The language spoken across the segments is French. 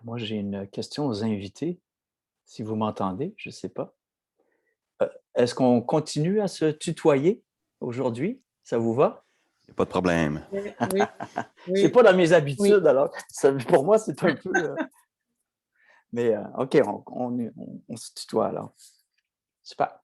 Moi, j'ai une question aux invités, si vous m'entendez, je ne sais pas. Est-ce qu'on continue à se tutoyer aujourd'hui? Ça vous va? Il y a pas de problème. Oui, C'est oui, pas dans mes oui. habitudes, alors pour moi, c'est un peu... mais OK, on se tutoie alors. Super.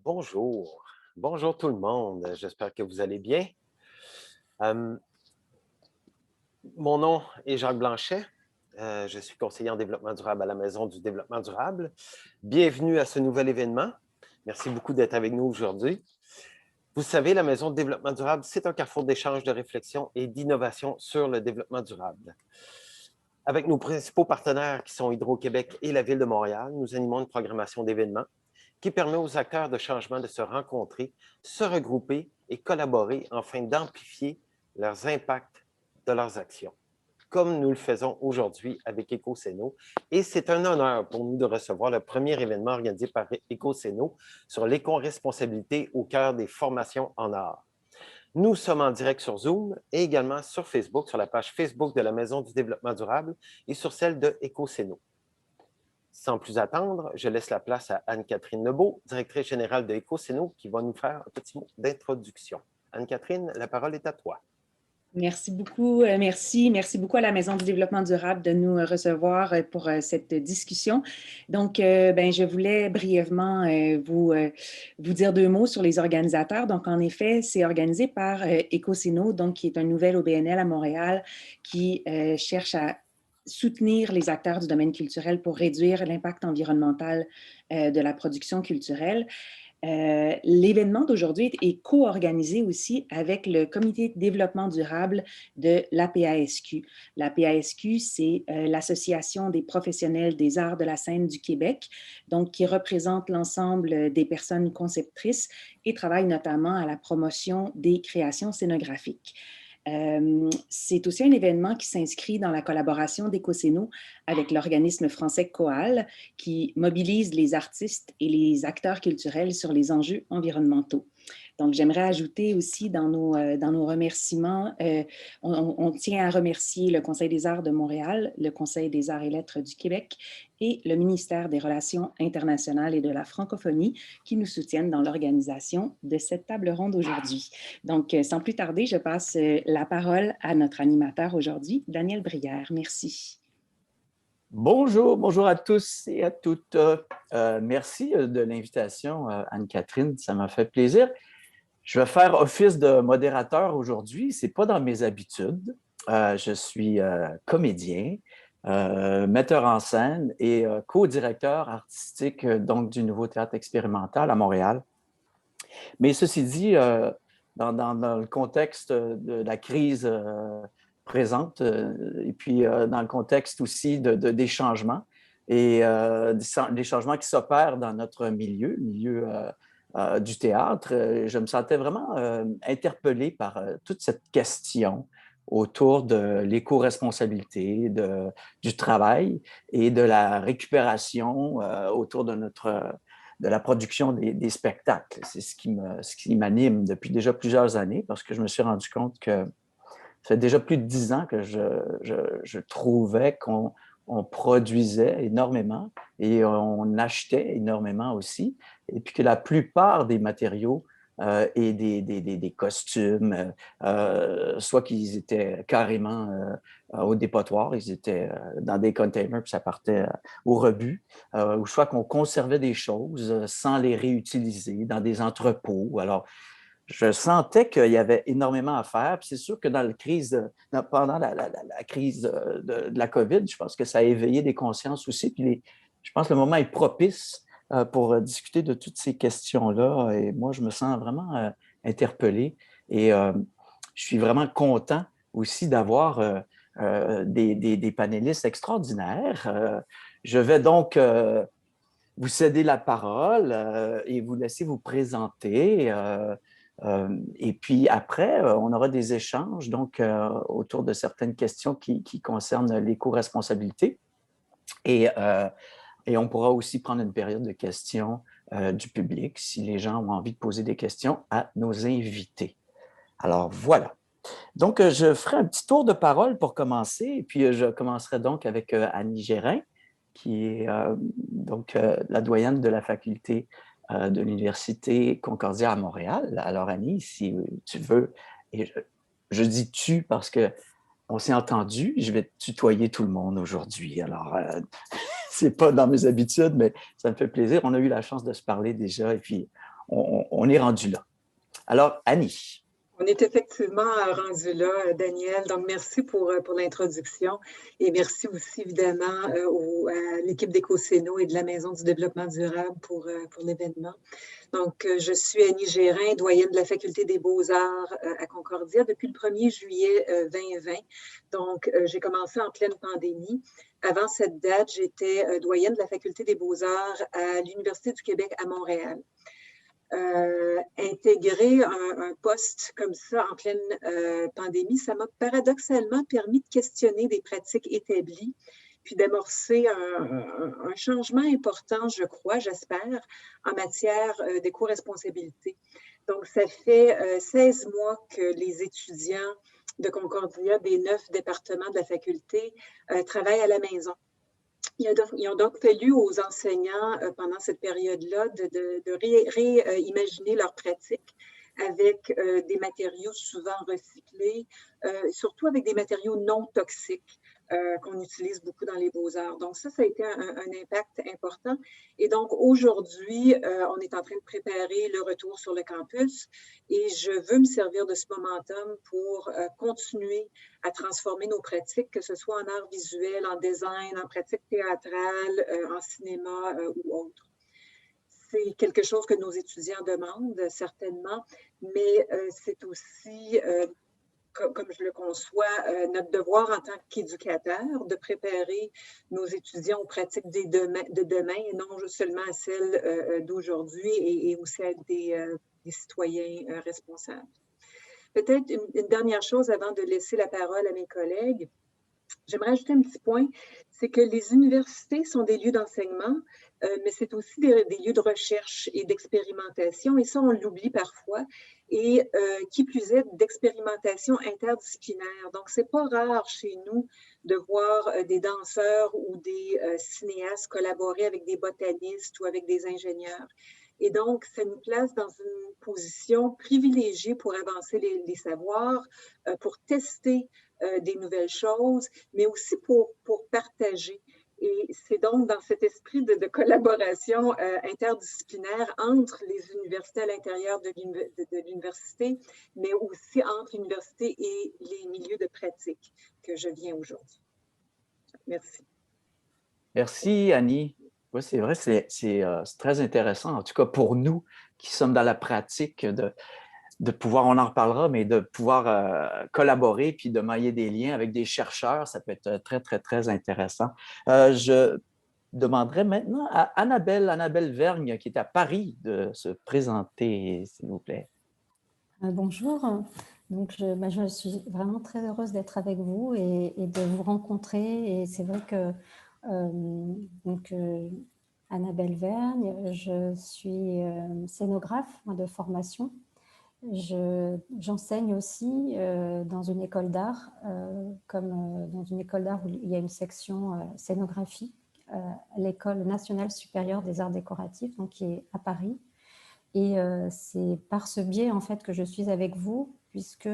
Bonjour. Bonjour tout le monde. J'espère que vous allez bien. Euh, Mon nom est Jacques Blanchet. Je suis conseiller en développement durable à la Maison du développement durable. Bienvenue à ce nouvel événement. Merci beaucoup d'être avec nous aujourd'hui. Vous savez, la Maison du développement durable, c'est un carrefour d'échange, de réflexion et d'innovation sur le développement durable. Avec nos principaux partenaires qui sont Hydro-Québec et la Ville de Montréal, nous animons une programmation d'événements qui permet aux acteurs de changement de se rencontrer, se regrouper et collaborer afin d'amplifier leurs impacts de leurs actions, comme nous le faisons aujourd'hui avec EcoCéno. Et c'est un honneur pour nous de recevoir le premier événement organisé par EcoCéno sur l'éco-responsabilité au cœur des formations en art. Nous sommes en direct sur Zoom et également sur Facebook, sur la page Facebook de la Maison du développement durable et sur celle de EcoCéno. Sans plus attendre, je laisse la place à Anne-Catherine Lebeau, directrice générale de EcoCéno, qui va nous faire un petit mot d'introduction. Anne-Catherine, la parole est à toi. Merci beaucoup. Merci beaucoup à la Maison du développement durable de nous recevoir pour cette discussion. Donc, je voulais brièvement vous dire deux mots sur les organisateurs. Donc, en effet, c'est organisé par EcoCéno, donc qui est un nouvel OBNL à Montréal qui cherche à soutenir les acteurs du domaine culturel pour réduire l'impact environnemental de la production culturelle. L'événement d'aujourd'hui est co-organisé aussi avec le Comité de développement durable de l'APASQ. L'APASQ, c'est l'Association des professionnels des arts de la scène du Québec, donc qui représente l'ensemble des personnes conceptrices et travaille notamment à la promotion des créations scénographiques. C'est aussi un événement qui s'inscrit dans la collaboration d'EcoCéno avec l'organisme français COAL, qui mobilise les artistes et les acteurs culturels sur les enjeux environnementaux. Donc, j'aimerais ajouter aussi dans nos remerciements, on tient à remercier le Conseil des arts de Montréal, le Conseil des arts et lettres du Québec et le ministère des Relations internationales et de la francophonie qui nous soutiennent dans l'organisation de cette table ronde aujourd'hui. Donc, sans plus tarder, je passe la parole à notre animateur aujourd'hui, Daniel Brière. Merci. Bonjour, bonjour à tous et à toutes. Merci de l'invitation, Anne-Catherine, ça m'a fait plaisir. Je vais faire office de modérateur aujourd'hui. Ce n'est pas dans mes habitudes. Je suis comédien, metteur en scène et co-directeur artistique donc, du Nouveau Théâtre expérimental à Montréal. Mais ceci dit, dans le contexte de la crise présente et puis dans le contexte aussi des changements et des changements qui s'opèrent dans notre milieu du théâtre, je me sentais vraiment interpellé par toute cette question autour de l'éco-responsabilité, du travail et de la récupération autour de la production des spectacles. C'est ce qui m'anime depuis déjà plusieurs années parce que je me suis rendu compte que ça fait déjà plus de 10 ans que je trouvais qu'on produisait énormément et on achetait énormément aussi, et puis que la plupart des matériaux et des costumes, soit qu'ils étaient carrément au dépotoir, ils étaient dans des containers, puis ça partait au rebut, ou soit qu'on conservait des choses sans les réutiliser dans des entrepôts. Alors, je sentais qu'il y avait énormément à faire. Puis c'est sûr que pendant la crise de la COVID, je pense que ça a éveillé des consciences aussi. Puis je pense que le moment est propice pour discuter de toutes ces questions-là. Et moi, je me sens vraiment interpellé. Et je suis vraiment content aussi d'avoir des panélistes extraordinaires. Je vais donc vous céder la parole et vous laisser vous présenter. Et puis après, on aura des échanges donc autour de certaines questions qui concernent l'éco-responsabilité. Et on pourra aussi prendre une période de questions du public si les gens ont envie de poser des questions à nos invités. Alors voilà. Donc, je ferai un petit tour de parole pour commencer. Et puis, je commencerai donc avec Annie Gérin, qui est donc la doyenne de la faculté de l'Université Concordia à Montréal. Alors, Annie, si tu veux, et je dis tu parce qu'on s'est entendu, je vais tutoyer tout le monde aujourd'hui. Alors, c'est pas dans mes habitudes, mais ça me fait plaisir. On a eu la chance de se parler déjà et puis on est rendu là. Alors, Annie. On est effectivement rendu là, Daniel. Donc, merci pour l'introduction et merci aussi évidemment à l'équipe d'EcoSéno et de la Maison du développement durable pour l'événement. Donc, je suis Annie Gérin, doyenne de la Faculté des beaux-arts à Concordia depuis le 1er juillet 2020. Donc, j'ai commencé en pleine pandémie. Avant cette date, j'étais doyenne de la Faculté des beaux-arts à l'Université du Québec à Montréal. Intégrer un poste comme ça en pleine pandémie, ça m'a paradoxalement permis de questionner des pratiques établies, puis d'amorcer un changement important, je crois, j'espère, en matière d'éco-responsabilité. Donc, ça fait 16 mois que les étudiants de Concordia, des 9 départements de la faculté, travaillent à la maison. Il a donc fallu aux enseignants pendant cette période-là de réimaginer leurs pratiques avec des matériaux souvent recyclés, surtout avec des matériaux non toxiques qu'on utilise beaucoup dans les beaux-arts. Donc ça a été un impact important. Et donc aujourd'hui, on est en train de préparer le retour sur le campus et je veux me servir de ce momentum pour continuer à transformer nos pratiques, que ce soit en art visuel, en design, en pratique théâtrale, en cinéma ou autre. C'est quelque chose que nos étudiants demandent, certainement, mais c'est aussi, comme je le conçois, notre devoir en tant qu'éducateur de préparer nos étudiants aux pratiques de demain et non seulement à celles d'aujourd'hui et aussi à être des citoyens responsables. Peut-être une dernière chose avant de laisser la parole à mes collègues. J'aimerais ajouter un petit point, c'est que les universités sont des lieux d'enseignement, mais c'est aussi des lieux de recherche et d'expérimentation, et ça, on l'oublie parfois, et qui plus est, d'expérimentation interdisciplinaire. Donc, c'est pas rare chez nous de voir des danseurs ou des cinéastes collaborer avec des botanistes ou avec des ingénieurs. Et donc, ça nous place dans une position privilégiée pour avancer les savoirs, pour tester des nouvelles choses, mais aussi pour partager. Et c'est donc dans cet esprit de collaboration interdisciplinaire entre les universités à l'intérieur de l'université, mais aussi entre l'université et les milieux de pratique que je viens aujourd'hui. Merci. Merci, Annie. Oui, c'est vrai, c'est très intéressant, en tout cas pour nous qui sommes dans la pratique de pouvoir, on en reparlera, mais de pouvoir collaborer puis de mailler des liens avec des chercheurs, ça peut être très, très, très intéressant. Je demanderai maintenant à Annabelle Vergne, qui est à Paris, de se présenter, s'il vous plaît. Bonjour. Donc, je suis vraiment très heureuse d'être avec vous et de vous rencontrer. Et c'est vrai que Annabelle Vergne, je suis scénographe de formation. J'enseigne aussi dans une école d'art, comme dans une école d'art où il y a une section scénographie l'École nationale supérieure des arts décoratifs, donc qui est à Paris. Et c'est par ce biais en fait que je suis avec vous, puisque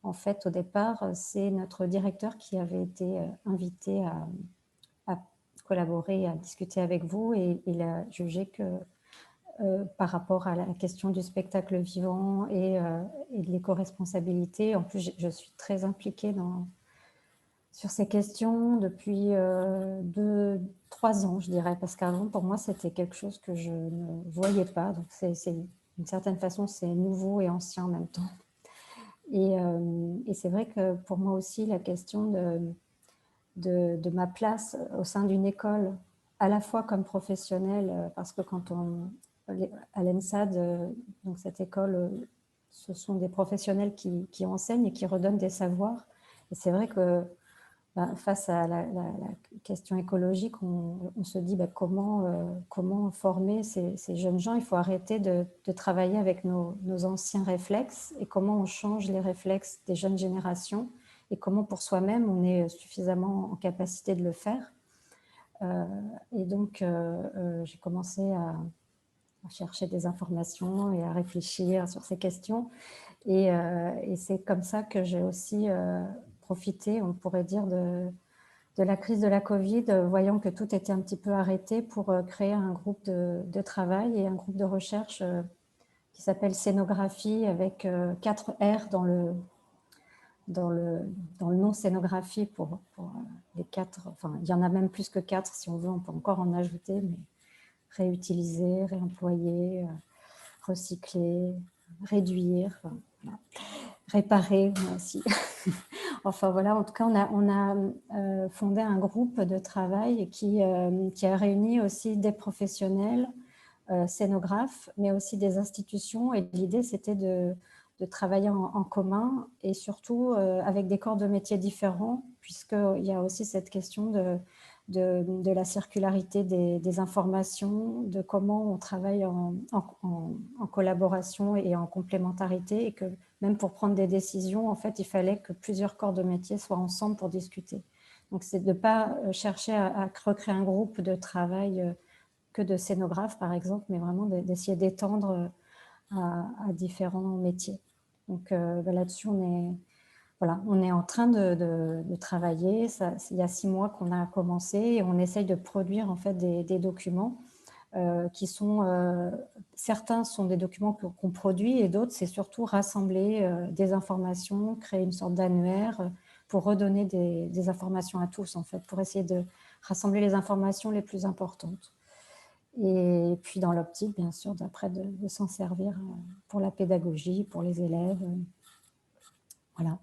en fait au départ c'est notre directeur qui avait été invité à collaborer, à discuter avec vous, et il a jugé que par rapport à la question du spectacle vivant et de l'éco-responsabilité, en plus je suis très impliquée sur ces questions depuis 3 ans, je dirais, parce qu'avant, pour moi, c'était quelque chose que je ne voyais pas. Donc, d'une certaine façon, c'est nouveau et ancien en même temps. Et c'est vrai que pour moi aussi, la question de ma place au sein d'une école, à la fois comme professionnelle, parce que quand à l'ENSAD, donc cette école, ce sont des professionnels qui enseignent et qui redonnent des savoirs. Et c'est vrai que face à la question écologique, on se dit comment former ces jeunes gens. Il faut arrêter de travailler avec nos anciens réflexes, et comment on change les réflexes des jeunes générations, et comment pour soi-même on est suffisamment en capacité de le faire. Et donc j'ai commencé à chercher des informations et à réfléchir sur ces questions. Et c'est comme ça que j'ai aussi profité, on pourrait dire, de la crise de la Covid, voyant que tout était un petit peu arrêté, pour créer un groupe de travail et un groupe de recherche qui s'appelle Scénographie, avec 4 R dans le nom scénographie pour les 4. Enfin, il y en a même plus que 4 si on veut, on peut encore en ajouter, mais réutiliser, réemployer, recycler, réduire, enfin, voilà. Réparer aussi. Enfin voilà, en tout cas, on a fondé un groupe de travail qui a réuni aussi des professionnels, scénographes, mais aussi des institutions. Et l'idée, c'était de travailler en commun, et surtout avec des corps de métiers différents, puisqu'il y a aussi cette question de la circularité des informations, de comment on travaille en collaboration et en complémentarité, et que même pour prendre des décisions, en fait, il fallait que plusieurs corps de métier soient ensemble pour discuter. Donc, c'est de ne pas chercher à recréer un groupe de travail que de scénographes, par exemple, mais vraiment d'essayer d'étendre à différents métiers. Donc, là-dessus, on est en train de travailler. Il y a 6 mois qu'on a commencé, et on essaye de produire en fait des documents qui sont... certains sont des documents qu'on produit, et d'autres, c'est surtout rassembler des informations, créer une sorte d'annuaire pour redonner des informations à tous, en fait, pour essayer de rassembler les informations les plus importantes. Et puis dans l'optique, bien sûr, d'après de s'en servir pour la pédagogie, pour les élèves. Voilà.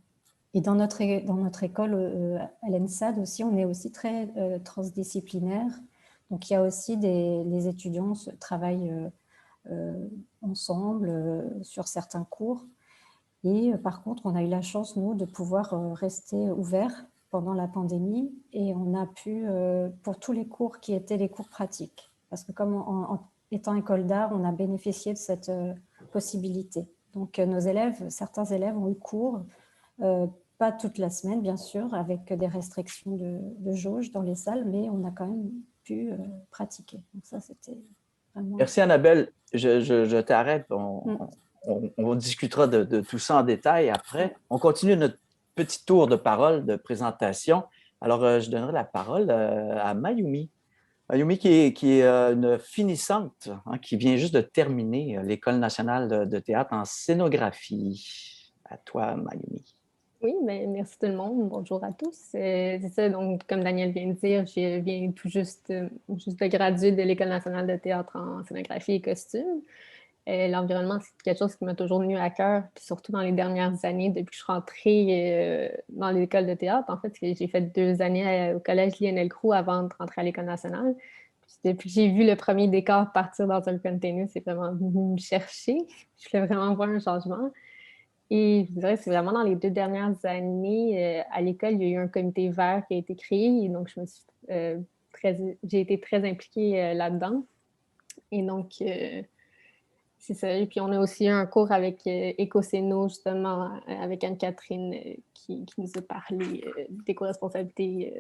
Et dans notre école, à l'ENSAD aussi, on est aussi très transdisciplinaire. Donc il y a aussi les étudiants travaillent ensemble sur certains cours. Et par contre, on a eu la chance, nous, de pouvoir rester ouverts pendant la pandémie, et on a pu, pour tous les cours qui étaient les cours pratiques, parce que comme en étant école d'art, on a bénéficié de cette possibilité. Donc nos élèves, certains élèves ont eu cours, pas toute la semaine bien sûr, avec des restrictions de jauge dans les salles, mais on a quand même pu pratiquer. Donc ça, c'était vraiment... Merci Annabelle. Je t'arrête. On discutera de tout ça en détail après. On continue notre petit tour de parole, de présentation. Alors, je donnerai la parole à Mayumi. Mayumi qui est une finissante, hein, qui vient juste de terminer l'École nationale de théâtre en scénographie. À toi, Mayumi. Oui, ben, merci tout le monde. Bonjour à tous. C'est ça, donc, comme Daniel vient de dire, je viens tout juste de graduer de l'École nationale de théâtre en scénographie et costume. L'environnement, c'est quelque chose qui m'a toujours tenu à cœur, puis surtout dans les dernières années, depuis que je suis rentrée dans l'école de théâtre. En fait, j'ai fait 2 années au collège Lionel Groulx avant de rentrer à l'École nationale. Puis depuis que j'ai vu le premier décor partir dans un container, c'est vraiment venu me chercher. Je voulais vraiment voir un changement. Et je dirais que c'est vraiment dans les 2 dernières années, à l'école, il y a eu un comité vert qui a été créé. Et donc, j'ai été très impliquée là-dedans. Et donc, c'est ça. Et puis, on a aussi eu un cours avec Écocéno, justement, avec Anne-Catherine, qui nous a parlé d'éco-responsabilité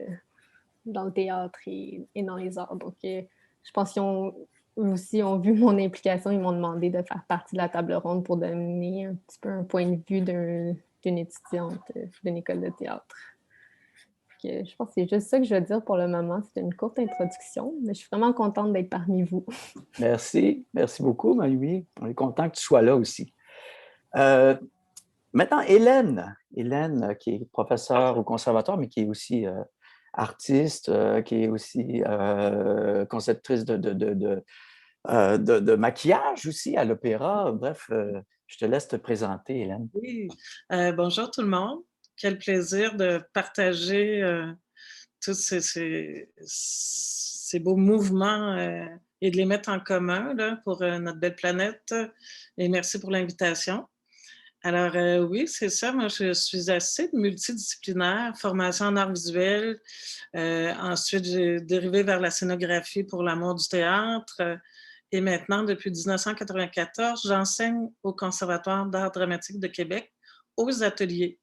dans le théâtre et dans les arts. Donc, je pense eux aussi ont vu mon implication. Ils m'ont demandé de faire partie de la table ronde pour donner un petit peu un point de vue d'une étudiante d'une école de théâtre. Je pense que c'est juste ça que je veux dire pour le moment. C'était une courte introduction, mais je suis vraiment contente d'être parmi vous. Merci. Merci beaucoup, Marie. On est content que tu sois là aussi. Maintenant, Hélène, qui est professeure au conservatoire, mais qui est aussi artiste, qui est aussi conceptrice de maquillage aussi à l'opéra. Bref, je te laisse te présenter, Hélène. Oui. Bonjour tout le monde. Quel plaisir de partager tous ces beaux mouvements et de les mettre en commun là, pour notre belle planète. Et merci pour l'invitation. Alors oui, c'est ça. Moi, je suis assez multidisciplinaire, formation en arts visuels. Ensuite, j'ai dérivé vers la scénographie pour l'amour du théâtre. Et maintenant, depuis 1994, j'enseigne au Conservatoire d'art dramatique de Québec, aux ateliers,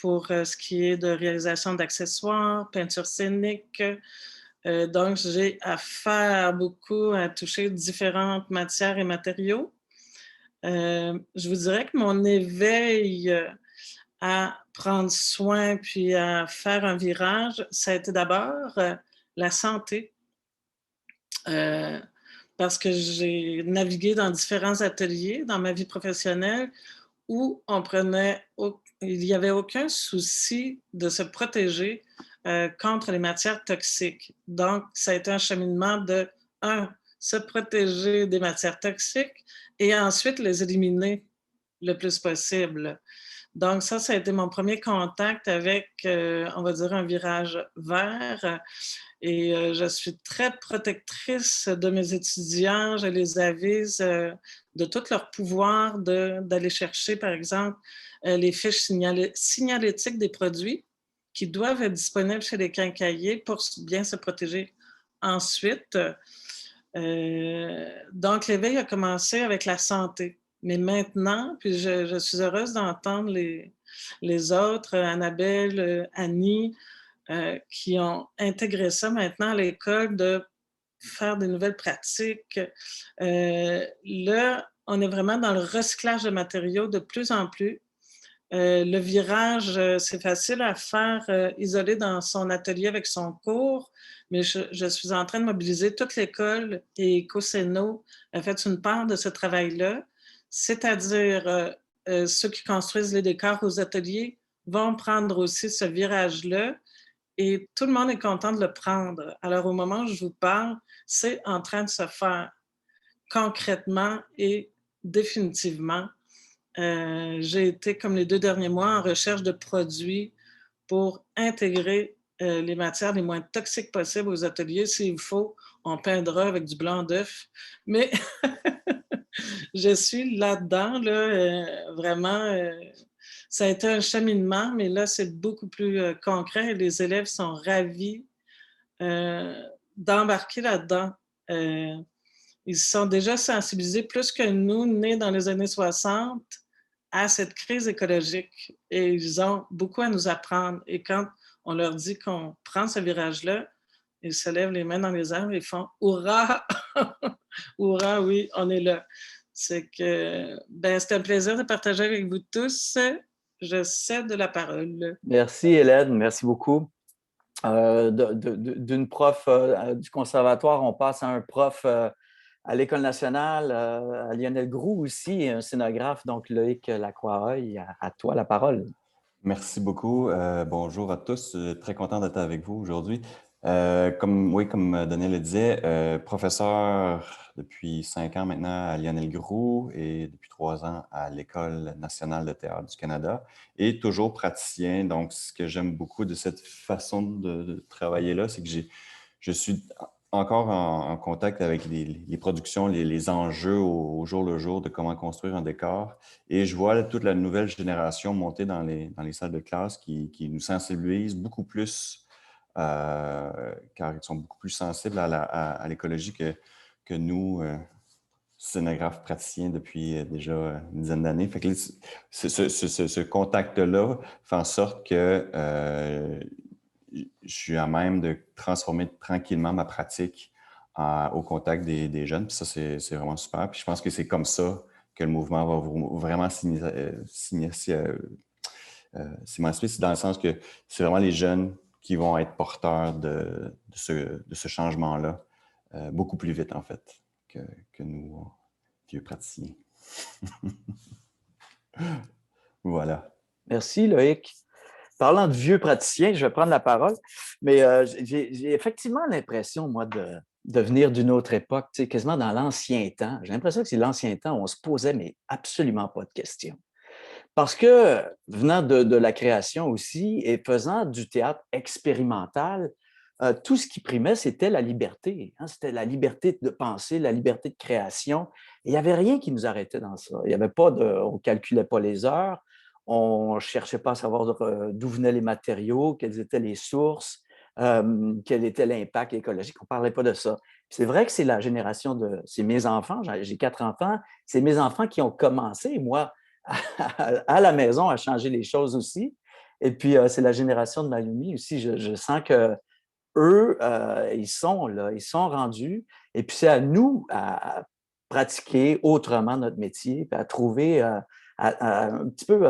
pour ce qui est de réalisation d'accessoires, peinture scénique. Donc, j'ai affaire beaucoup à toucher différentes matières et matériaux. Je vous dirais que mon éveil à prendre soin puis à faire un virage, ça a été d'abord la santé. Parce que j'ai navigué dans différents ateliers dans ma vie professionnelle où il n'y avait aucun souci de se protéger contre les matières toxiques. Donc, ça a été un cheminement de, se protéger des matières toxiques et ensuite les éliminer le plus possible. Donc, ça a été mon premier contact avec, on va dire, un virage vert. Et je suis très protectrice de mes étudiants. Je les avise de tout leur pouvoir d'aller chercher, par exemple, les fiches signalétiques des produits qui doivent être disponibles chez les quincailliers pour bien se protéger ensuite. Donc, l'éveil a commencé avec la santé. Mais maintenant, puis je suis heureuse d'entendre les autres, Annabelle, Annie, qui ont intégré ça maintenant à l'école, de faire des nouvelles pratiques. Là, on est vraiment dans le recyclage de matériaux de plus en plus. Le virage, c'est facile à faire isolé dans son atelier avec son cours, mais je suis en train de mobiliser toute l'école et Ecocéno a fait une part de ce travail-là, c'est-à-dire ceux qui construisent les décors aux ateliers vont prendre aussi ce virage-là et tout le monde est content de le prendre. Alors, au moment où je vous parle, c'est en train de se faire concrètement et définitivement. J'ai été, comme les 2 derniers mois, en recherche de produits pour intégrer les matières les moins toxiques possibles aux ateliers. S'il faut, on peindra avec du blanc d'œuf. Mais je suis là-dedans, là, vraiment. Ça a été un cheminement, mais là, c'est beaucoup plus concret. Les élèves sont ravis d'embarquer là-dedans. Ils sont déjà sensibilisés plus que nous, nés dans les années 60, à cette crise écologique. Et ils ont beaucoup à nous apprendre. Et quand on leur dit qu'on prend ce virage-là, ils se lèvent les mains dans les airs et font « Hurrah! » Hurrah, oui, on est là. C'est un plaisir de partager avec vous tous. Je cède la parole. Merci, Hélène. Merci beaucoup. D'une prof du conservatoire, on passe à un prof à l'École nationale, à Lionel Groux aussi, un scénographe, donc Loïc Lacroix-Oeil. À toi la parole. Merci beaucoup. Bonjour à tous. Très content d'être avec vous aujourd'hui. Comme Daniel le disait, professeur depuis 5 ans maintenant à Lionel Groux et depuis 3 ans à l'École nationale de théâtre du Canada et toujours praticien. Donc, ce que j'aime beaucoup de cette façon de travailler-là, c'est que je suis encore en contact avec les productions, les enjeux au jour le jour de comment construire un décor. Et je vois toute la nouvelle génération monter dans les salles de classe qui nous sensibilisent beaucoup plus car ils sont beaucoup plus sensibles à l'écologie que nous, scénographes praticiens depuis déjà une dizaine d'années. Fait que ce contact-là fait en sorte que je suis à même de transformer tranquillement ma pratique au contact des jeunes. Puis ça, c'est vraiment super. Puis je pense que c'est comme ça que le mouvement va vraiment s'émanciper. C'est dans le sens que c'est vraiment les jeunes qui vont être porteurs de ce changement-là beaucoup plus vite, en fait, que nous, vieux praticiens. Voilà. Merci, Loïc. Parlant de vieux praticiens, je vais prendre la parole, mais j'ai effectivement l'impression, moi, de venir d'une autre époque, tu sais, quasiment dans l'ancien temps. J'ai l'impression que c'est l'ancien temps où on se posait, mais absolument pas de questions. Parce que, venant de la création aussi et faisant du théâtre expérimental, tout ce qui primait, c'était la liberté. Hein? C'était la liberté de penser, la liberté de création. Et il n'y avait rien qui nous arrêtait dans ça. Il y avait pas on ne calculait pas les heures, on ne cherchait pas à savoir d'où venaient les matériaux, quelles étaient les sources, quel était l'impact écologique. On ne parlait pas de ça. C'est vrai que c'est la génération c'est mes enfants, j'ai 4 enfants, c'est mes enfants qui ont commencé, moi, à la maison, à changer les choses aussi. Et puis, c'est la génération de Mayumi aussi. Je sens que eux, ils sont là, ils sont rendus. Et puis, c'est à nous à pratiquer autrement notre métier, puis à trouver, un petit peu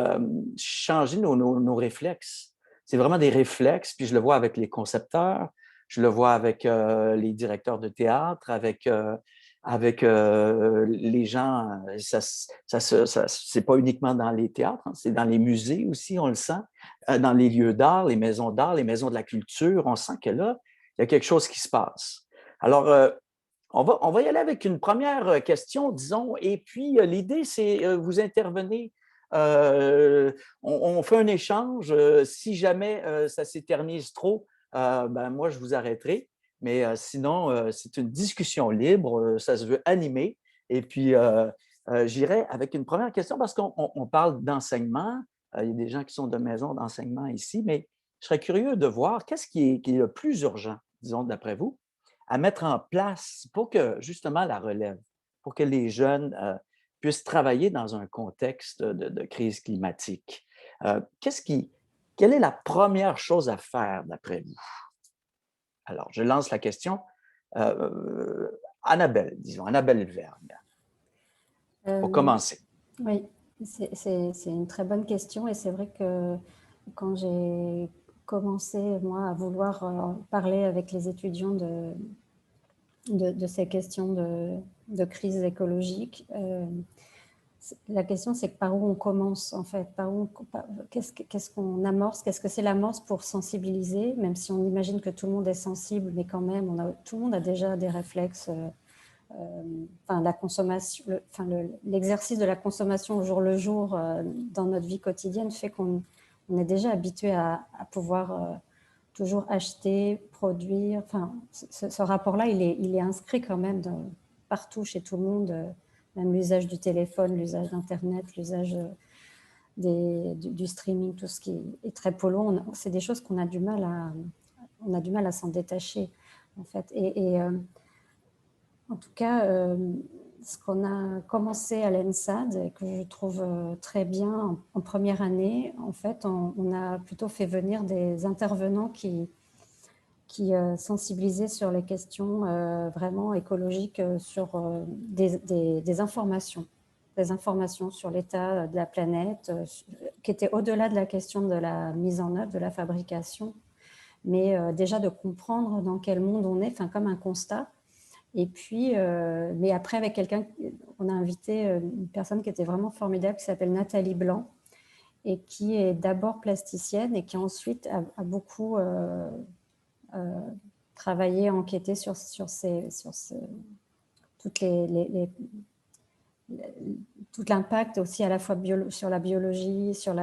changer nos réflexes. C'est vraiment des réflexes, puis je le vois avec les concepteurs, je le vois avec les directeurs de théâtre, avec les gens. C'est pas uniquement dans les théâtres, hein, c'est dans les musées aussi, on le sent, dans les lieux d'art, les maisons de la culture, on sent que là, il y a quelque chose qui se passe. Alors, on va y aller avec une première question, disons, et puis l'idée, c'est vous intervenez, on fait un échange. Si jamais ça s'éternise trop, ben, moi, je vous arrêterai. Mais sinon, c'est une discussion libre, ça se veut animé. Et puis, j'irai avec une première question parce qu'on parle d'enseignement. Il y a des gens qui sont de maison d'enseignement ici, mais je serais curieux de voir qu'est-ce qui est le plus urgent, disons, d'après vous, à mettre en place pour que, justement, la relève, pour que les jeunes puissent travailler dans un contexte de crise climatique. Quelle est la première chose à faire, d'après vous? Alors, je lance la question. Annabelle, disons, Annabelle Vergne, pour commencer. Oui, c'est une très bonne question et c'est vrai que quand j'ai commencé, moi, à vouloir parler avec les étudiants de ces questions de crise écologique, la question, c'est par où on commence, en fait, qu'est-ce qu'on amorce, qu'est-ce que c'est l'amorce pour sensibiliser, même si on imagine que tout le monde est sensible, mais quand même, tout le monde a déjà des réflexes, la consommation, l'exercice de la consommation au jour le jour dans notre vie quotidienne fait qu'on est déjà habitué à pouvoir toujours acheter, produire. Enfin, ce rapport-là, il est inscrit quand même partout chez tout le monde. Même l'usage du téléphone, l'usage d'Internet, l'usage du streaming, tout ce qui est très polluant, c'est des choses qu'on a du mal à s'en détacher, en fait. Et en tout cas, ce qu'on a commencé à l'ENSAD, et que je trouve très bien en première année, en fait, on a plutôt fait venir des intervenants qui sensibilisaient sur les questions vraiment écologiques, sur des informations sur l'état de la planète, qui étaient au-delà de la question de la mise en œuvre, de la fabrication, mais déjà de comprendre dans quel monde on est, enfin comme un constat. Et puis, mais après, avec on a invité une personne qui était vraiment formidable, qui s'appelle Nathalie Blanc, et qui est d'abord plasticienne et qui ensuite a beaucoup travaillé, enquêté sur tout l'impact aussi à la fois sur la biologie, sur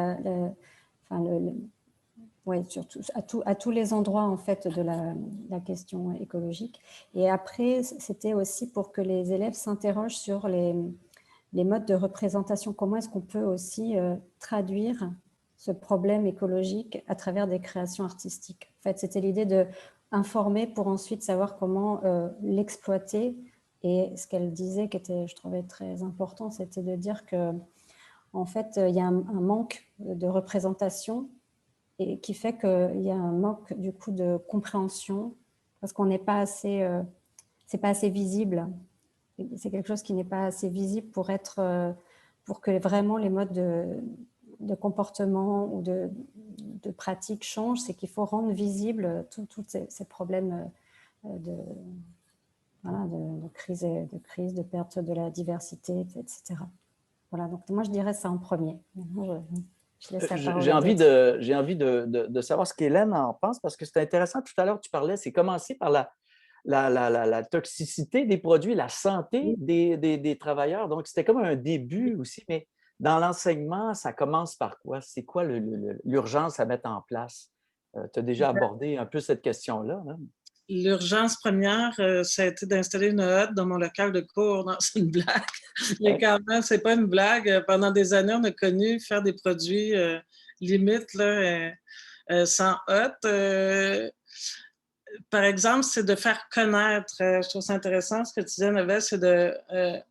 à tous les endroits en fait de la question écologique. Et après, c'était aussi pour que les élèves s'interrogent sur les modes de représentation. Comment est-ce qu'on peut aussi traduire ce problème écologique à travers des créations artistiques? En fait, c'était l'idée d'informer pour ensuite savoir comment l'exploiter. Et ce qu'elle disait, je trouvais très important, c'était de dire que en fait, il y a un manque de représentation et qui fait qu'il y a un manque du coup de compréhension parce qu'on n'est pas assez, c'est pas assez visible. C'est quelque chose qui n'est pas assez visible pour que vraiment les modes de comportement ou de pratique changent. C'est qu'il faut rendre visible tous ces problèmes de crise, de perte de la diversité, etc. Voilà, donc moi je dirais ça en premier. Je laisse la parole J'ai à envie, d'autres. j'ai envie de savoir ce qu'Hélène en pense, parce que c'est intéressant. Tout à l'heure, tu parlais, c'est commencé par la toxicité des produits, la santé des travailleurs. Donc, c'était comme un début aussi, mais dans l'enseignement, ça commence par quoi? C'est quoi l'urgence à mettre en place? Tu as déjà abordé un peu cette question-là. Hein? L'urgence première, ça a été d'installer une hotte dans mon local de cours. Non, c'est une blague. Mais quand même, c'est pas une blague. Pendant des années, on a connu faire des produits limites là, sans hotte. Par exemple, c'est de faire connaître. Je trouve ça intéressant ce que tu disais, Neves, c'est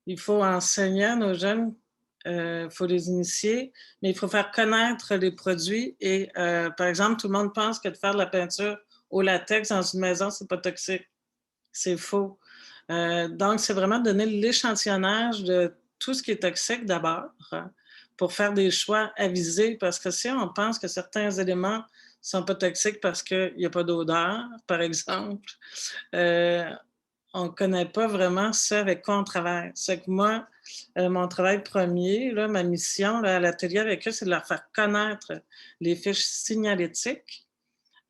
il faut enseigner à nos jeunes, il faut les initier, mais il faut faire connaître les produits. Et par exemple, tout le monde pense que de faire de la peinture au latex dans une maison, c'est pas toxique. C'est faux. Donc, c'est vraiment donner l'échantillonnage de tout ce qui est toxique d'abord, hein, pour faire des choix avisés, parce que si on pense que certains éléments ne sont pas toxiques parce qu'il n'y a pas d'odeur, par exemple, on ne connaît pas vraiment ce avec quoi on travaille. C'est que moi, mon travail premier, là, ma mission là, à l'atelier avec eux, c'est de leur faire connaître les fiches signalétiques.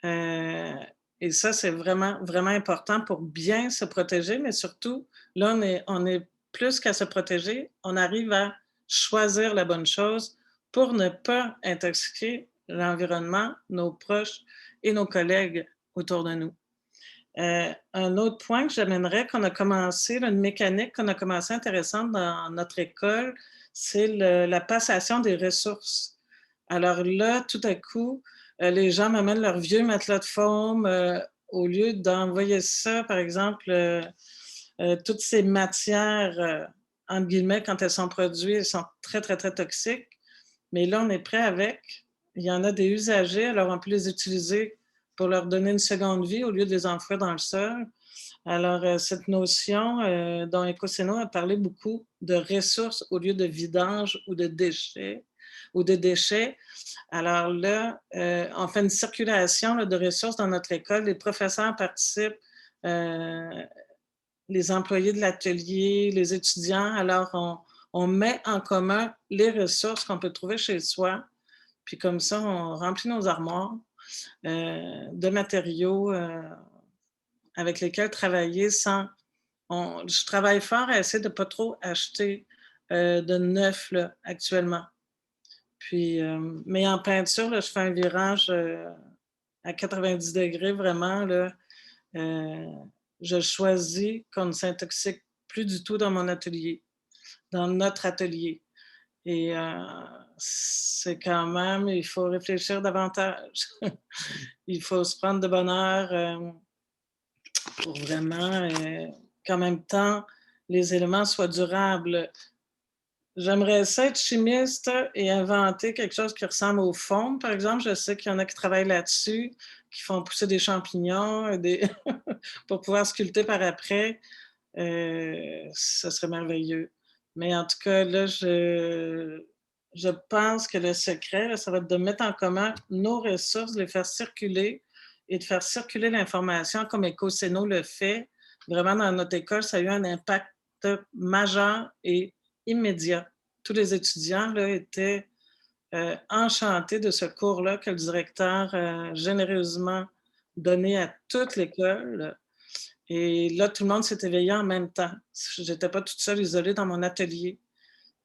Et ça, c'est vraiment, vraiment important pour bien se protéger, mais surtout, là, on est plus qu'à se protéger, on arrive à choisir la bonne chose pour ne pas intoxiquer l'environnement, nos proches et nos collègues autour de nous. Un autre point que j'amènerais, qu'on a commencé, une mécanique qu'on a commencé intéressante dans notre école, c'est la passation des ressources. Alors là, tout à coup, les gens m'amènent leur vieux matelas de foam au lieu d'envoyer ça, par exemple, toutes ces matières, entre guillemets, quand elles sont produites, elles sont très, très, très toxiques. Mais là, on est prêt avec. Il y en a des usagers, alors on peut les utiliser pour leur donner une seconde vie au lieu de les enfouir dans le sol. Alors, cette notion dont Ecoceno a parlé beaucoup de ressources au lieu de vidange ou de déchets. Alors là, on fait une circulation là, de ressources dans notre école. Les professeurs participent, les employés de l'atelier, les étudiants. Alors, on met en commun les ressources qu'on peut trouver chez soi. Puis comme ça, on remplit nos armoires de matériaux avec lesquels travailler sans... je travaille fort à essayer de ne pas trop acheter de neuf là, actuellement. Puis, mais en peinture, là, je fais un virage à 90 degrés, vraiment. Là, je choisis qu'on ne s'intoxique plus du tout dans mon atelier, dans notre atelier. Et c'est quand même, il faut réfléchir davantage. Il faut se prendre de bonne heure pour vraiment qu'en même temps, les éléments soient durables. J'aimerais ça être chimiste et inventer quelque chose qui ressemble au fond. Par exemple, je sais qu'il y en a qui travaillent là-dessus, qui font pousser des champignons pour pouvoir sculpter par après. Ce serait merveilleux. Mais en tout cas, là, je pense que le secret, là, ça va être de mettre en commun nos ressources, de les faire circuler et de faire circuler l'information comme Ecoceno le fait. Vraiment, dans notre école, ça a eu un impact majeur et immédiat. Tous les étudiants là, étaient enchantés de ce cours-là que le directeur a généreusement donné à toute l'école. Et là, tout le monde s'est éveillé en même temps. Je n'étais pas toute seule isolée dans mon atelier.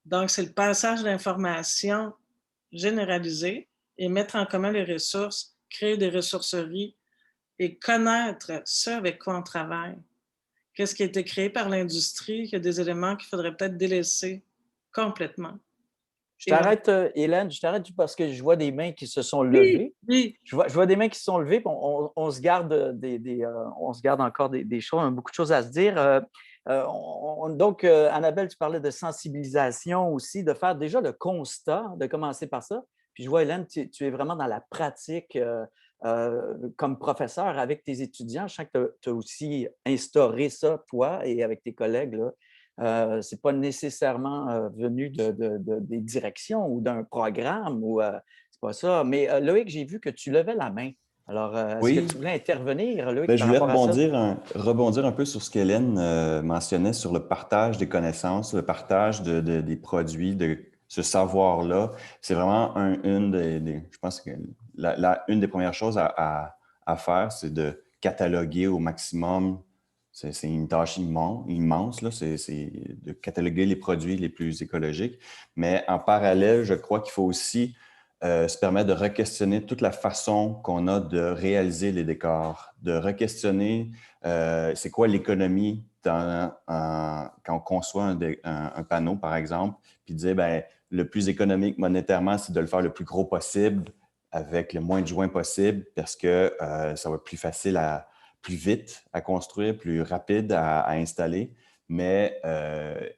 Donc, c'est le passage d'informations généralisées et mettre en commun les ressources, créer des ressourceries et connaître ce avec quoi on travaille. Qu'est-ce qui a été créé par l'industrie? Il y a des éléments qu'il faudrait peut-être délaisser complètement. Je t'arrête, Hélène, je t'arrête parce que je vois des mains qui se sont levées. Oui. Je vois des mains qui se sont levées, puis on se garde on se garde encore des choses, on a beaucoup de choses à se dire. Donc, Annabelle, tu parlais de sensibilisation aussi, de faire déjà le constat, de commencer par ça, Puis je vois, Hélène, tu es vraiment dans la pratique comme professeur avec tes étudiants. Je sens que tu as aussi instauré ça, toi, et avec tes collègues, là. Ce n'est pas nécessairement venu des directions ou d'un programme, ou c'est pas ça. Mais Loïc, j'ai vu que tu levais la main. Alors, est-ce que Oui, tu voulais intervenir, Loïc, ben, je par voulais rapport à ça? rebondir un peu sur ce qu'Hélène mentionnait sur le partage des connaissances, le partage des produits, de ce savoir-là. C'est vraiment je pense que une des premières choses à faire, c'est de cataloguer au maximum. C'est une tâche immense, là, c'est de cataloguer les produits les plus écologiques. Mais en parallèle, je crois qu'il faut aussi se permettre de re-questionner toute la façon qu'on a de réaliser les décors, de re-questionner c'est quoi l'économie quand on conçoit un panneau, par exemple, puis de dire, ben, le plus économique monétairement, c'est de le faire le plus gros possible avec le moins de joints possible parce que ça va être plus facile plus vite à construire, plus rapide à installer. Mais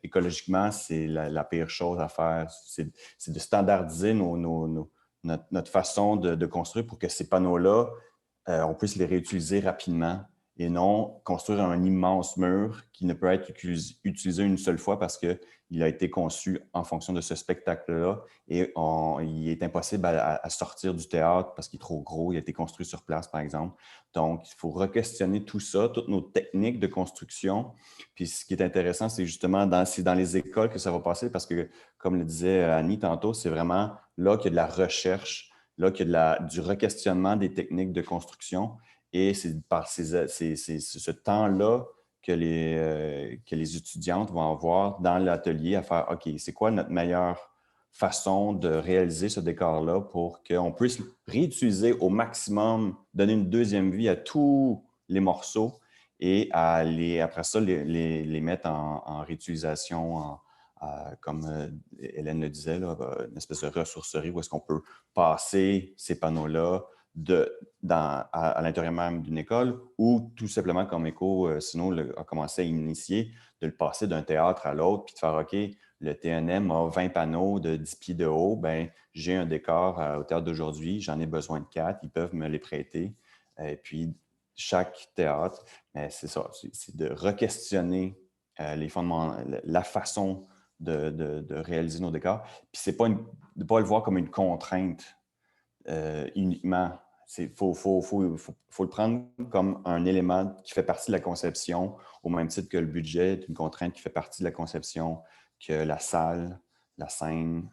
écologiquement, c'est la pire chose à faire. C'est de standardiser notre façon de construire pour que ces panneaux-là, on puisse les réutiliser rapidement et non construire un immense mur qui ne peut être utilisé une seule fois parce qu'il a été conçu en fonction de ce spectacle-là et il est impossible à sortir du théâtre parce qu'il est trop gros, il a été construit sur place, par exemple. Donc, il faut re-questionner tout ça, toutes nos techniques de construction. Puis, ce qui est intéressant, c'est justement c'est dans les écoles que ça va passer parce que, comme le disait Annie tantôt, c'est vraiment là qu'il y a de la recherche, là qu'il y a du re-questionnement des techniques de construction. Et c'est par ce temps-là que les étudiantes vont avoir dans l'atelier à faire, OK, c'est quoi notre meilleure façon de réaliser ce décor-là pour qu'on puisse réutiliser au maximum, donner une deuxième vie à tous les morceaux et après ça, les mettre en réutilisation, comme Hélène le disait, là, une espèce de ressourcerie où est-ce qu'on peut passer ces panneaux-là à l'intérieur même d'une école ou tout simplement comme Éco, sinon a commencé à initier, de le passer d'un théâtre à l'autre puis de faire OK, le TNM a 20 panneaux de 10 pieds de haut, ben j'ai un décor au théâtre d'aujourd'hui, j'en ai besoin de 4, ils peuvent me les prêter. Et puis, chaque théâtre, c'est ça, c'est de re-questionner les fondements, la façon de réaliser nos décors. Puis, c'est pas de ne pas le voir comme une contrainte uniquement. Il faut le prendre comme un élément qui fait partie de la conception, au même titre que le budget est une contrainte qui fait partie de la conception, que la salle, la scène,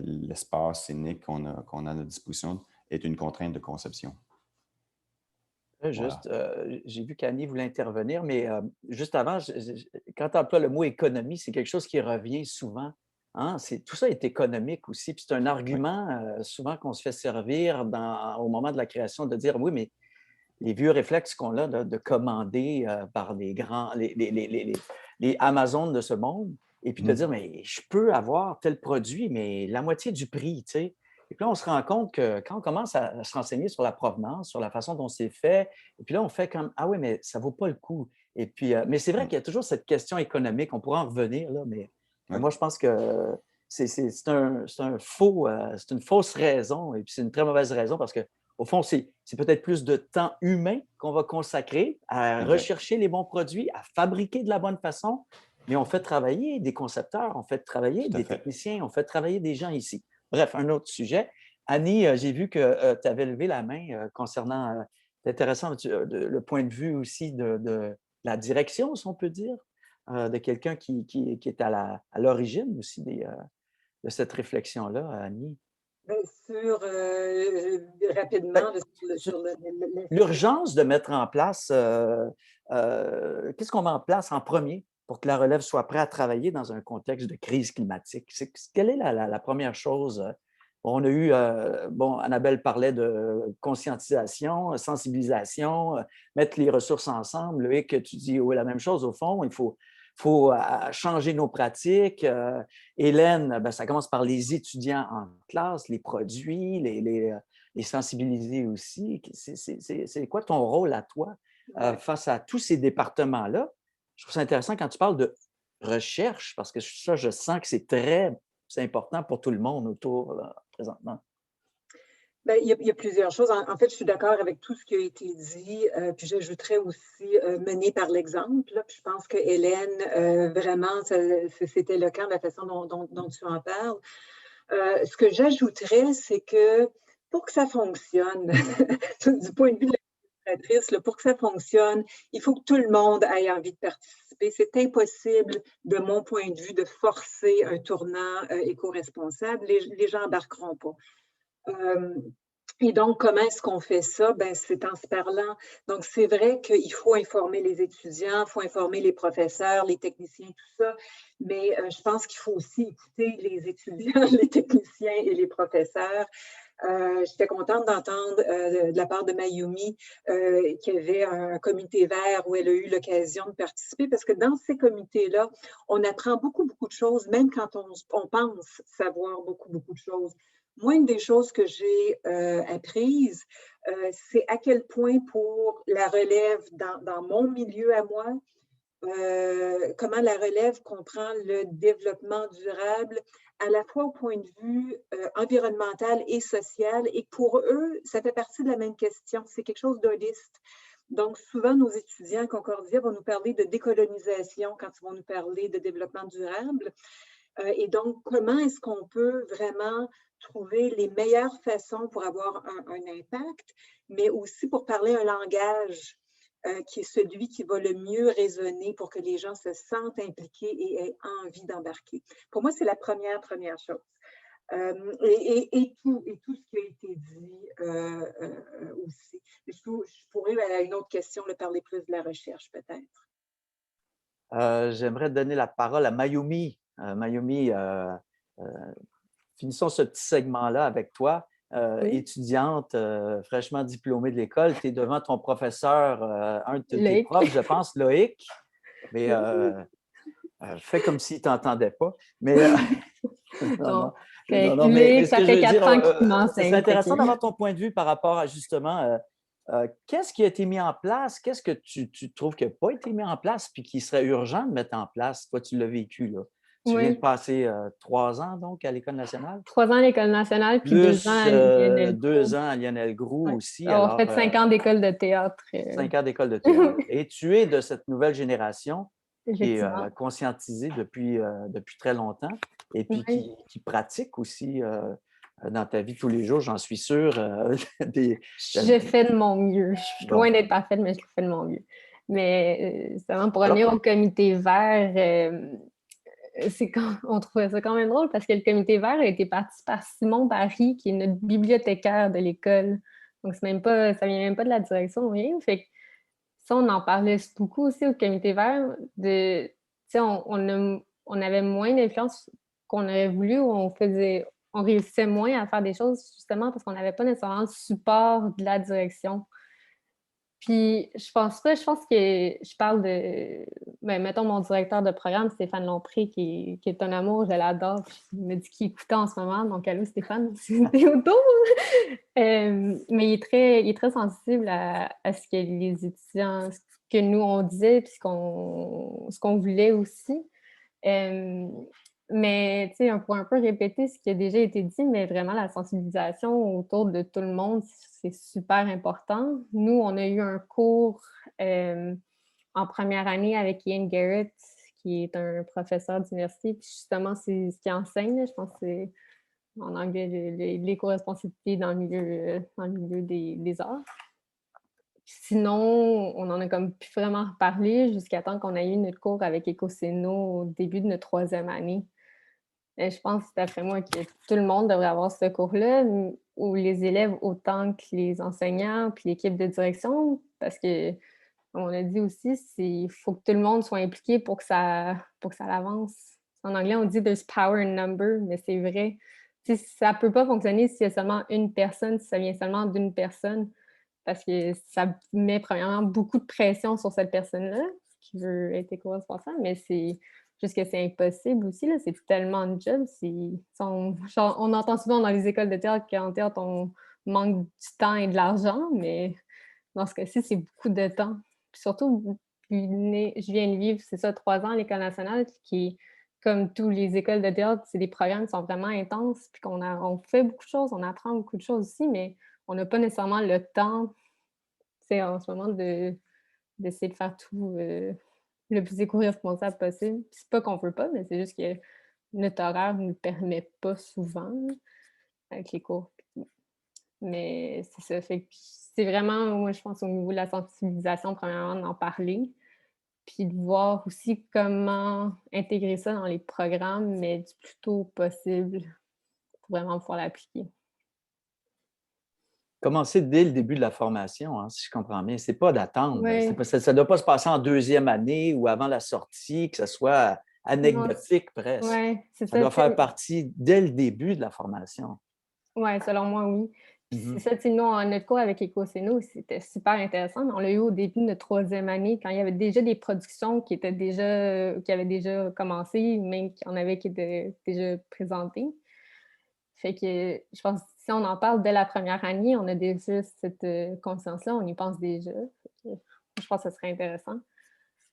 l'espace scénique qu'on a à notre disposition est une contrainte de conception. Juste, j'ai vu qu'Annie voulait intervenir, mais juste avant, quand tu emploies le mot économie, c'est quelque chose qui revient souvent. Hein? Tout ça est économique aussi. Puis c'est un argument souvent qu'on se fait servir au moment de la création de dire oui, mais les vieux réflexes qu'on a de commander par les grands, les Amazon de ce monde, et puis de dire, mais je peux avoir tel produit, mais la moitié du prix, tu sais. Et puis là, on se rend compte que quand on commence à se renseigner sur la provenance, sur la façon dont c'est fait, et puis là, on fait comme, ah oui, mais ça ne vaut pas le coup. Et puis, mais c'est vrai qu'il y a toujours cette question économique, on pourra en revenir, là, mais moi, je pense que c'est une fausse raison, et puis c'est une très mauvaise raison parce que au fond, c'est peut-être plus de temps humain qu'on va consacrer à rechercher les bons produits, à fabriquer de la bonne façon, mais on fait travailler des concepteurs, on fait travailler des techniciens, on fait travailler des gens ici. Bref, un autre sujet. Annie, j'ai vu que tu avais levé la main concernant, c'est intéressant, le point de vue aussi de la direction, si on peut dire, de quelqu'un qui est à l'origine aussi de cette réflexion-là, Annie. Bien sûr, rapidement, l'urgence de mettre en place, qu'est-ce qu'on met en place en premier pour que la relève soit prête à travailler dans un contexte de crise climatique? Quelle est la première chose? On a eu, Annabelle parlait de conscientisation, sensibilisation, mettre les ressources ensemble. Loïc, tu dis oui, la même chose au fond, il faut changer nos pratiques. Hélène, ça commence par les étudiants en classe, les produits, les sensibiliser aussi. C'est quoi ton rôle à toi face à tous ces départements-là? Je trouve ça intéressant quand tu parles de recherche, parce que ça, je sens que c'est important pour tout le monde autour, là, présentement. Bien, il y a plusieurs choses. En fait, je suis d'accord avec tout ce qui a été dit, puis j'ajouterais aussi mener par l'exemple. Puis je pense que Hélène, vraiment, c'est éloquent de la façon dont tu en parles. Ce que j'ajouterais, c'est que pour que ça fonctionne, du point de vue de l'administratrice, pour que ça fonctionne, il faut que tout le monde ait envie de participer. C'est impossible, de mon point de vue, de forcer un tournant éco-responsable. Les gens n'embarqueront pas. Et donc, comment est-ce qu'on fait ça? Ben, c'est en se parlant. Donc, c'est vrai qu'il faut informer les étudiants, il faut informer les professeurs, les techniciens, tout ça. Mais je pense qu'il faut aussi écouter les étudiants, les techniciens et les professeurs. J'étais contente d'entendre de la part de Mayumi qu'il y avait un comité vert où elle a eu l'occasion de participer, parce que dans ces comités-là, on apprend beaucoup de choses, même quand on pense savoir beaucoup de choses. Moi, une des choses que j'ai apprises, c'est à quel point pour la relève dans mon milieu à moi, comment la relève comprend le développement durable à la fois au point de vue environnemental et social. Et pour eux, ça fait partie de la même question. C'est quelque chose d'holiste. Donc, souvent, nos étudiants à Concordia vont nous parler de décolonisation quand ils vont nous parler de développement durable. Et donc, comment est-ce qu'on peut vraiment trouver les meilleures façons pour avoir un impact, mais aussi pour parler un langage qui est celui qui va le mieux résonner pour que les gens se sentent impliqués et aient envie d'embarquer. Pour moi, c'est la première chose. Et tout ce qui a été dit aussi. Je pourrais, à une autre question, parler plus de la recherche, peut-être. J'aimerais donner la parole à Mayumi. Mayumi, finissons ce petit segment-là avec toi. Oui. Étudiante, fraîchement diplômée de l'école, tu es devant ton professeur, un de tes Loïc. profs, je pense, Loïc, mais fais comme s'il ne t'entendait pas. Mais, Non, mais ça fait 4 ans qu'il m'enseigne. C'est intéressant d'avoir ton point de vue par rapport à justement qu'est-ce qui a été mis en place, qu'est-ce que tu trouves qui n'a pas été mis en place puis qui serait urgent de mettre en place. Toi, tu l'as vécu, là. Tu viens de passer 3 ans, donc, à l'École nationale? 3 ans à l'École nationale, puis plus 2 ans à Lionel Groulx. 2 ans à Lionel Groulx aussi. Alors, en fait, 5 ans d'école de théâtre. 5 ans d'école de théâtre. Et tu es de cette nouvelle génération qui est conscientisée depuis très longtemps et puis qui pratique aussi dans ta vie tous les jours, j'en suis sûre. Je fais de mon mieux. Je suis loin d'être parfaite, mais je fais de mon mieux. Mais justement, pour revenir au comité vert, on trouvait ça quand même drôle parce que le comité vert a été parti par Simon Barry, qui est notre bibliothécaire de l'école. Donc, ça ne vient même pas de la direction, rien. Fait que ça, on en parlait beaucoup aussi au comité vert. On avait moins d'influence qu'on aurait voulu, où on réussissait moins à faire des choses justement parce qu'on n'avait pas nécessairement le support de la direction. Puis, je pense que je parle de, mettons, mon directeur de programme, Stéphane Lompré, qui est un amour, je l'adore. Il me dit qu'il écoutait en ce moment, donc allô Stéphane, c'était autour. Mais il est très sensible à ce que les étudiants, ce que nous on disait, puis ce qu'on voulait aussi. Mais, tu sais, pour un peu répéter ce qui a déjà été dit, mais vraiment la sensibilisation autour de tout le monde, c'est super important. Nous, on a eu un cours en première année avec Ian Garrett, qui est un professeur d'université, puis justement, c'est ce qu'il enseigne, je pense que c'est en anglais l'éco-responsabilité dans le milieu des arts. Sinon, on en a comme plus vraiment reparlé jusqu'à temps qu'on ait eu notre cours avec Écocéno au début de notre 3e année. Et je pense, d'après moi, que tout le monde devrait avoir ce cours-là, où les élèves autant que les enseignants puis l'équipe de direction, parce que, comme on a dit aussi, il faut que tout le monde soit impliqué pour que ça avance. En anglais, on dit « there's power in number », mais c'est vrai. Ça ne peut pas fonctionner s'il y a seulement une personne, si ça vient seulement d'une personne, parce que ça met premièrement beaucoup de pression sur cette personne-là, qui veut être éco-responsable, mais c'est juste que c'est impossible aussi, là, c'est tellement de job. On entend souvent dans les écoles de théâtre qu'en théâtre, on manque du temps et de l'argent, mais dans ce cas-ci, c'est beaucoup de temps. Puis surtout, je viens de vivre, c'est ça, 3 ans à l'École nationale, qui comme tous les écoles de théâtre, c'est des programmes qui sont vraiment intenses, puis on fait beaucoup de choses, on apprend beaucoup de choses aussi, mais on n'a pas nécessairement le temps, en ce moment, d'essayer de faire tout le plus éco-responsable possible. C'est pas qu'on veut pas, mais c'est juste que notre horaire ne le permet pas souvent avec les cours. Mais c'est ça, fait que c'est vraiment, moi, je pense, au niveau de la sensibilisation, premièrement, d'en parler, puis de voir aussi comment intégrer ça dans les programmes, mais du plus tôt possible pour vraiment pouvoir l'appliquer. Commencer dès le début de la formation, hein, si je comprends bien. C'est pas d'attendre. Ouais. Ça ne doit pas se passer en deuxième année ou avant la sortie, que ce soit anecdotique presque. Ouais, c'est Ça doit faire partie dès le début de la formation. Oui, selon moi, oui. Puis Mhm. c'est ça, nous, notre cours avec Éco-Céno, c'était super intéressant, mais on l'a eu au début de notre troisième année, quand il y avait déjà des productions qui avaient déjà commencé, même qu'il y en avait qui étaient déjà présentées. Fait que je pense que si on en parle dès la première année, on a déjà cette conscience-là, on y pense déjà. Je pense que ce serait intéressant.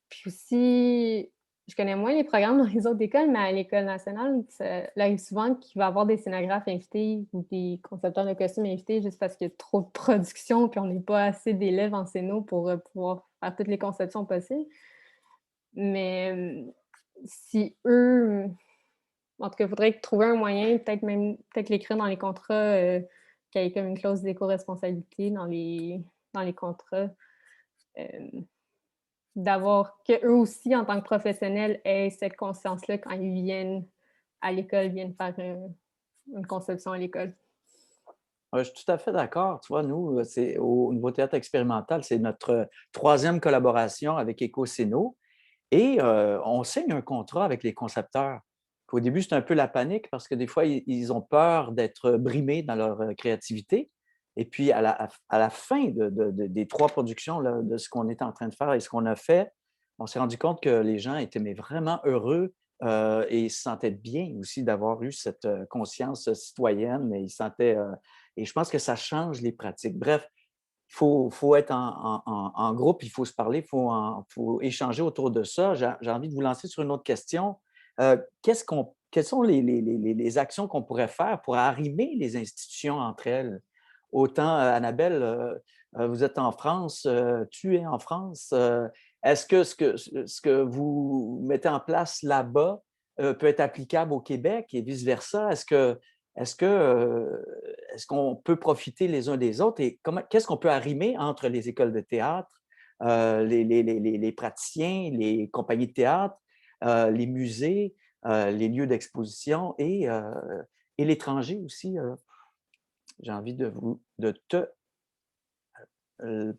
Puis aussi, je connais moins les programmes dans les autres écoles, mais à l'École nationale, ça arrive souvent qu'il va y avoir des scénographes invités ou des concepteurs de costumes invités juste parce qu'il y a trop de production puis on n'est pas assez d'élèves en scéno pour pouvoir faire toutes les conceptions possibles. Mais si eux... En tout cas, il faudrait trouver un moyen, peut-être l'écrire dans les contrats, qu'il y ait comme une clause d'éco-responsabilité dans les contrats. D'avoir qu'eux aussi, en tant que professionnels, aient cette conscience-là quand ils viennent à l'école, viennent faire une conception à l'école. Je suis tout à fait d'accord. Tu vois, nous, au niveau théâtre expérimental, c'est notre troisième collaboration avec Éco-Céno et on signe un contrat avec les concepteurs. Au début, c'est un peu la panique parce que des fois, ils ont peur d'être brimés dans leur créativité. Et puis, à la fin des trois productions, là, de ce qu'on est en train de faire et ce qu'on a fait, on s'est rendu compte que les gens étaient mais vraiment heureux et se sentaient bien aussi d'avoir eu cette conscience citoyenne. Et, et je pense que ça change les pratiques. Bref, il faut être en groupe, il faut se parler, il faut échanger autour de ça. J'ai envie de vous lancer sur une autre question. Quelles sont les actions qu'on pourrait faire pour arrimer les institutions entre elles? Autant, Annabelle, vous êtes en France, tu es en France. Est-ce que ce que vous mettez en place là-bas peut être applicable au Québec et vice-versa? Est-ce qu'on peut profiter les uns des autres et qu'est-ce qu'on peut arrimer entre les écoles de théâtre, les praticiens, les compagnies de théâtre, les musées, les lieux d'exposition et l'étranger aussi? J'ai envie de te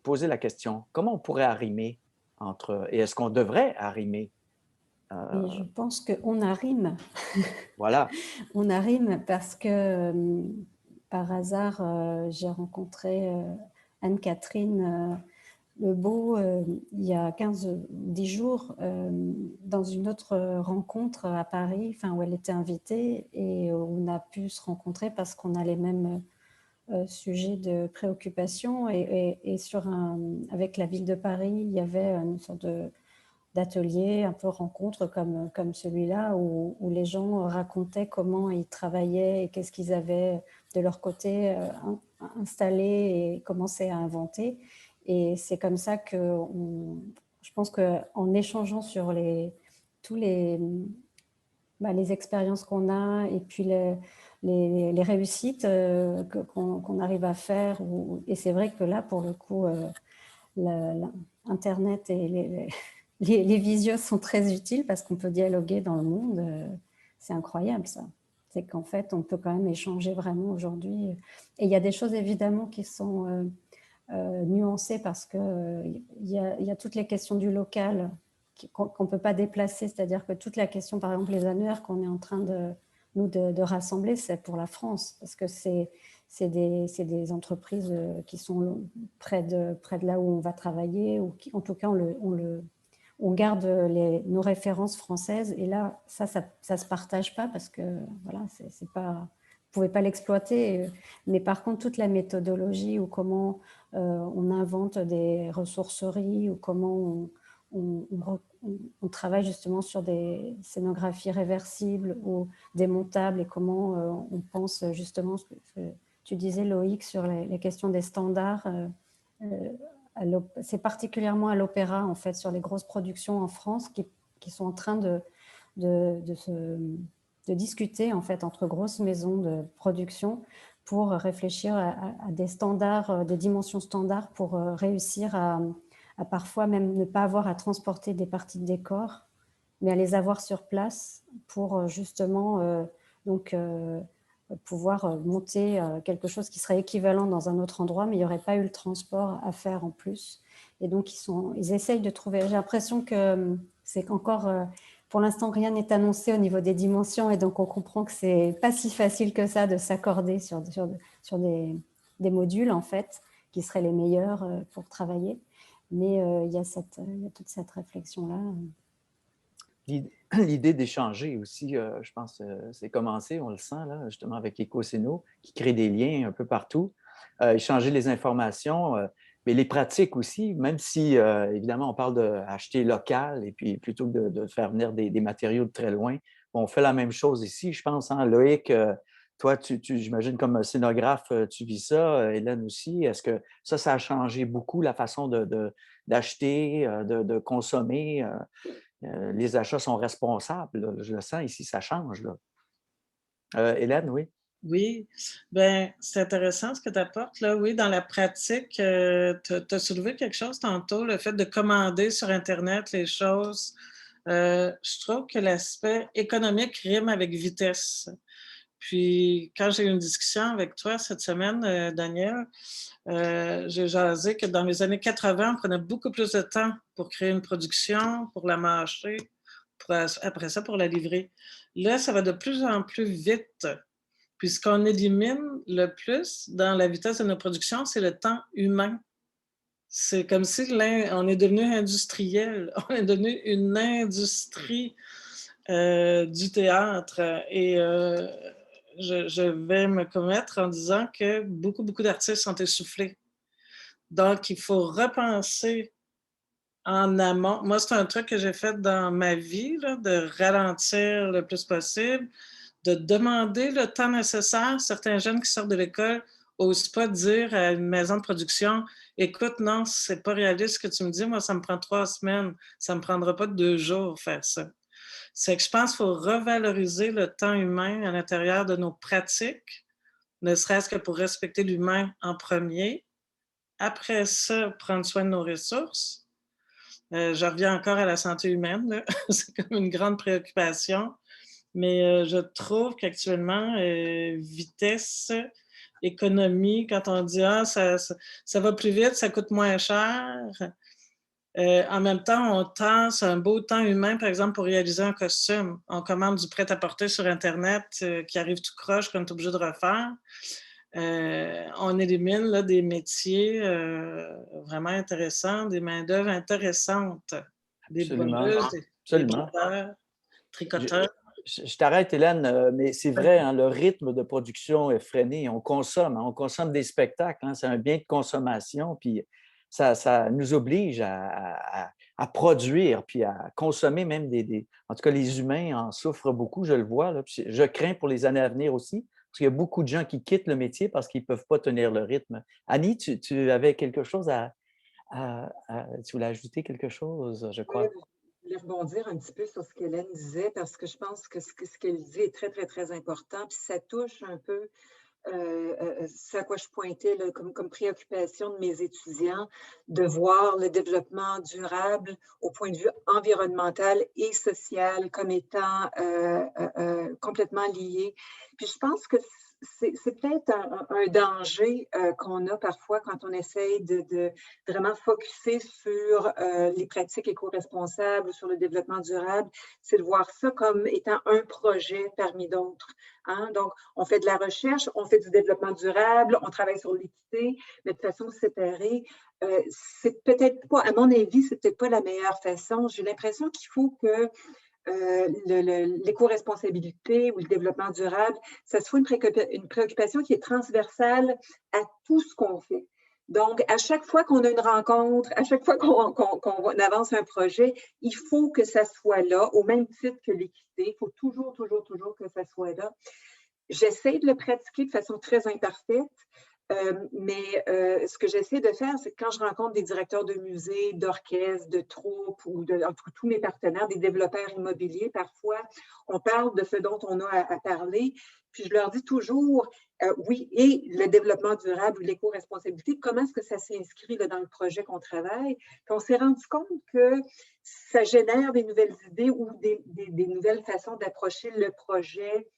poser la question. Comment on pourrait arrimer entre... Et est-ce qu'on devrait arrimer? Et je pense qu'on arrime. Voilà. On arrime parce que par hasard, j'ai rencontré Anne-Catherine Lebeau il y a 10 jours dans une autre rencontre à Paris, où elle était invitée et on a pu se rencontrer parce qu'on a les mêmes sujets de préoccupation et avec la ville de Paris, il y avait une sorte d'atelier, un peu rencontre comme celui-là, où les gens racontaient comment ils travaillaient et qu'est-ce qu'ils avaient de leur côté installé et commençaient à inventer. Et c'est comme ça que je pense qu'en échangeant sur tous les expériences qu'on a et puis les réussites qu'on arrive à faire. Et c'est vrai que là, pour le coup, Internet et les visios sont très utiles parce qu'on peut dialoguer dans le monde. C'est incroyable, ça. C'est qu'en fait, on peut quand même échanger vraiment aujourd'hui. Et il y a des choses, évidemment, qui sont nuancées parce qu'il y a toutes les questions du local qu'on ne peut pas déplacer. C'est-à-dire que toute la question, par exemple, les annuaires qu'on est en train de rassembler, c'est pour la France. Parce que c'est des entreprises qui sont près de là où on va travailler, ou en tout cas, on garde nos références françaises et là, ça se partage pas parce que voilà, c'est pas, vous pouvez pas l'exploiter. Mais par contre, toute la méthodologie ou comment on invente des ressourceries ou comment on travaille justement sur des scénographies réversibles ou démontables et comment on pense justement, ce que tu disais Loïc, sur les questions des standards. C'est particulièrement à l'opéra, en fait, sur les grosses productions en France qui sont en train de discuter, en fait, entre grosses maisons de production pour réfléchir à des standards, des dimensions standards pour réussir à parfois même ne pas avoir à transporter des parties de décor, mais à les avoir sur place pour justement pouvoir monter quelque chose qui serait équivalent dans un autre endroit, mais il n'y aurait pas eu le transport à faire en plus. Et donc, ils essayent de trouver... J'ai l'impression que c'est encore... pour l'instant, rien n'est annoncé au niveau des dimensions, et donc on comprend que c'est pas si facile que ça de s'accorder sur des modules, en fait, qui seraient les meilleurs pour travailler. Mais il y a toute cette réflexion-là. L'idée d'échanger aussi, je pense, c'est commencé, on le sent, là, justement, avec EcoSéno, qui crée des liens un peu partout. Échanger les informations, mais les pratiques aussi, même si, évidemment, on parle d'acheter local et puis plutôt que de faire venir des matériaux de très loin. On fait la même chose ici, je pense. Hein? Loïc, toi, j'imagine comme scénographe, tu vis ça, Hélène aussi. Est-ce que ça a changé beaucoup la façon d'acheter, de consommer? Les achats sont responsables. Là. Je le sens ici, ça change. Là. Hélène, oui? Oui, bien, c'est intéressant ce que tu apportes. Là. Oui, dans la pratique, tu as soulevé quelque chose tantôt, le fait de commander sur Internet les choses. Je trouve que l'aspect économique rime avec vitesse. Puis, quand j'ai eu une discussion avec toi cette semaine, Daniel, j'ai jasé que dans les années 80, on prenait beaucoup plus de temps pour créer une production, pour la mâcher, après ça, pour la livrer. Là, ça va de plus en plus vite. Puis, ce qu'on élimine le plus dans la vitesse de nos productions, c'est le temps humain. C'est comme si on est devenu industriel. On est devenu une industrie du théâtre. Et je vais me commettre en disant que beaucoup d'artistes sont essoufflés. Donc, il faut repenser en amont. Moi, c'est un truc que j'ai fait dans ma vie, là, de ralentir le plus possible, de demander le temps nécessaire. Certains jeunes qui sortent de l'école n'osent pas dire à une maison de production « Écoute, non, c'est pas réaliste ce que tu me dis. Moi, ça me prend 3 semaines. Ça me prendra pas 2 jours faire ça. » C'est que je pense qu'il faut revaloriser le temps humain à l'intérieur de nos pratiques, ne serait-ce que pour respecter l'humain en premier. Après ça, prendre soin de nos ressources. Je reviens encore à la santé humaine. Là. C'est comme une grande préoccupation. Mais je trouve qu'actuellement, vitesse, économie, quand on dit « Ah, ça va plus vite, ça coûte moins cher », en même temps, on tasse un beau temps humain, par exemple, pour réaliser un costume. On commande du prêt-à-porter sur Internet qui arrive tout croche, qu'on est obligé de refaire. On élimine là, des métiers vraiment intéressants, des main-d'œuvre intéressantes, des boileuses, des brodeurs, tricoteurs. Je t'arrête, Hélène, mais c'est vrai, hein, le rythme de production est freiné. On consomme des spectacles. Hein, c'est un bien de consommation, puis ça nous oblige à produire, puis à consommer même En tout cas, les humains en souffrent beaucoup, je le vois. Là, puis je crains pour les années à venir aussi, parce qu'il y a beaucoup de gens qui quittent le métier parce qu'ils ne peuvent pas tenir le rythme. Annie, tu avais quelque chose tu voulais ajouter quelque chose, je crois. Oui, je voulais rebondir un petit peu sur ce qu'Hélène disait, parce que je pense que ce qu'elle dit est très, très, très important. Puis ça touche un peu ce à quoi je pointais là, comme préoccupation de mes étudiants, de voir le développement durable au point de vue environnemental et social comme étant complètement lié. Puis je pense que c'est peut-être un danger qu'on a parfois quand on essaye de vraiment focusser sur les pratiques éco-responsables ou sur le développement durable, c'est de voir ça comme étant un projet parmi d'autres. Hein? Donc, on fait de la recherche, on fait du développement durable, on travaille sur l'équité, mais de façon séparée. C'est peut-être pas, à mon avis, c'est peut-être pas la meilleure façon. J'ai l'impression qu'il faut que l'éco-responsabilité ou le développement durable, ça soit une préoccupation qui est transversale à tout ce qu'on fait. Donc, à chaque fois qu'on a une rencontre, à chaque fois qu'on avance un projet, il faut que ça soit là, au même titre que l'équité. Il faut toujours que ça soit là. J'essaie de le pratiquer de façon très imparfaite, mais ce que j'essaie de faire, c'est que quand je rencontre des directeurs de musées, d'orchestres, de troupes ou en tout cas, tous mes partenaires, des développeurs immobiliers, parfois, on parle de ce dont on a à parler. Puis je leur dis toujours, oui, et le développement durable ou l'éco-responsabilité, comment est-ce que ça s'inscrit dans le projet qu'on travaille? Puis on s'est rendu compte que ça génère des nouvelles idées ou des nouvelles façons d'approcher le projet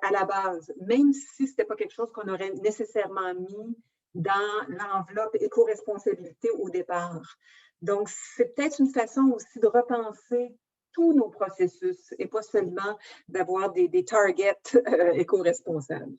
à la base, même si ce n'était pas quelque chose qu'on aurait nécessairement mis dans l'enveloppe éco-responsabilité au départ. Donc, c'est peut-être une façon aussi de repenser tous nos processus et pas seulement d'avoir des targets éco-responsables.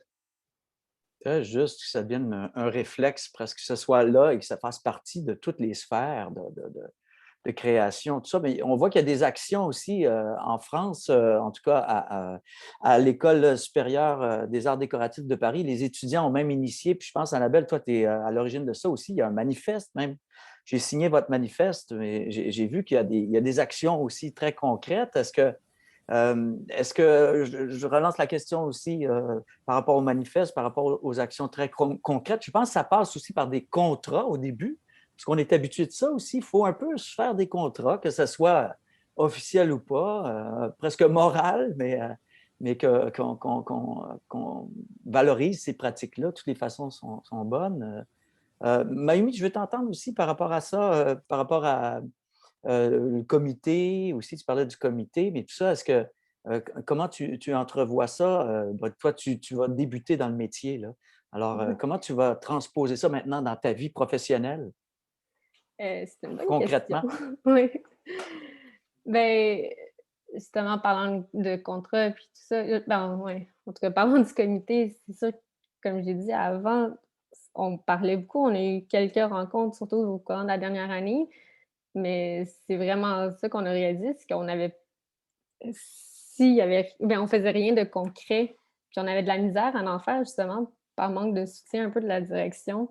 Très juste que ça devienne un réflexe, presque que ce soit là et que ça fasse partie de toutes les sphères de création, tout ça. Mais on voit qu'il y a des actions aussi en France, en tout cas à l'École supérieure des arts décoratifs de Paris. Les étudiants ont même initié, puis je pense, Annabelle, toi, tu es à l'origine de ça aussi. Il y a un manifeste même. J'ai signé votre manifeste, mais j'ai vu qu'il y a des actions aussi très concrètes. Est-ce que je relance la question aussi par rapport au manifeste, par rapport aux actions très concrètes? Je pense que ça passe aussi par des contrats au début. Parce qu'on est habitué de ça aussi, il faut un peu se faire des contrats, que ce soit officiel ou pas, presque moral, mais qu'on valorise ces pratiques-là. Toutes les façons sont bonnes. Mayumi, je veux t'entendre aussi par rapport à ça, par rapport à le comité, aussi tu parlais du comité, mais tout ça, comment tu entrevois ça? Toi, tu vas débuter dans le métier, là. Alors, comment tu vas transposer ça maintenant dans ta vie professionnelle? C'est une bonne Concrètement. question. Oui. Bien, justement, parlant de contrat puis tout ça, ouais. En tout cas, parlant du comité, c'est sûr que, comme j'ai dit avant, on parlait beaucoup, on a eu quelques rencontres, surtout au cours de la dernière année, mais c'est vraiment ça qu'on a réalisé, c'est qu'on avait on faisait rien de concret, puis on avait de la misère à en faire justement par manque de soutien un peu de la direction.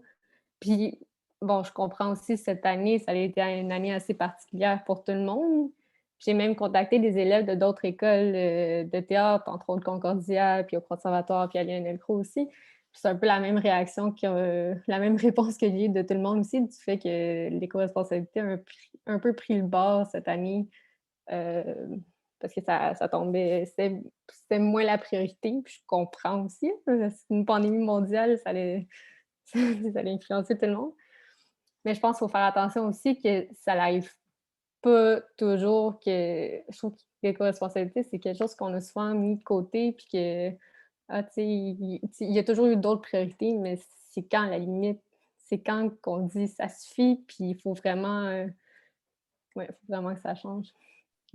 Puis bon, je comprends aussi cette année, ça a été une année assez particulière pour tout le monde. J'ai même contacté des élèves de d'autres écoles de théâtre, entre autres Concordia, puis au Conservatoire, puis à Lionel Groulx aussi. Puis c'est un peu la même réaction, la même réponse que j'ai eu de tout le monde aussi, du fait que l'éco-responsabilité a un peu pris le bord cette année. Parce que ça tombait, c'était moins la priorité, puis je comprends aussi, hein, c'est une pandémie mondiale, ça allait influencer tout le monde. Mais je pense qu'il faut faire attention aussi que ça n'arrive pas toujours je trouve que l'éco-responsabilité, c'est quelque chose qu'on a souvent mis de côté, puis que, il y a toujours eu d'autres priorités, mais c'est quand la limite, c'est quand qu'on dit ça suffit, puis il faut vraiment que ça change.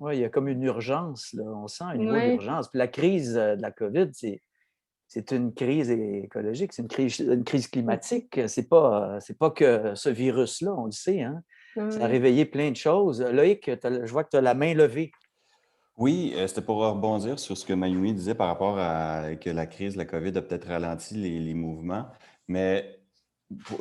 Oui, il y a comme une urgence, là. On sent un niveau Ouais. d'urgence. Puis la crise de la COVID, c'est une crise écologique, c'est une crise climatique. C'est pas que ce virus-là, on le sait, hein? Ça a réveillé plein de choses. Loïc, je vois que tu as la main levée. Oui, c'était pour rebondir sur ce que Mayumi disait par rapport à que la crise, la COVID a peut-être ralenti les mouvements. Mais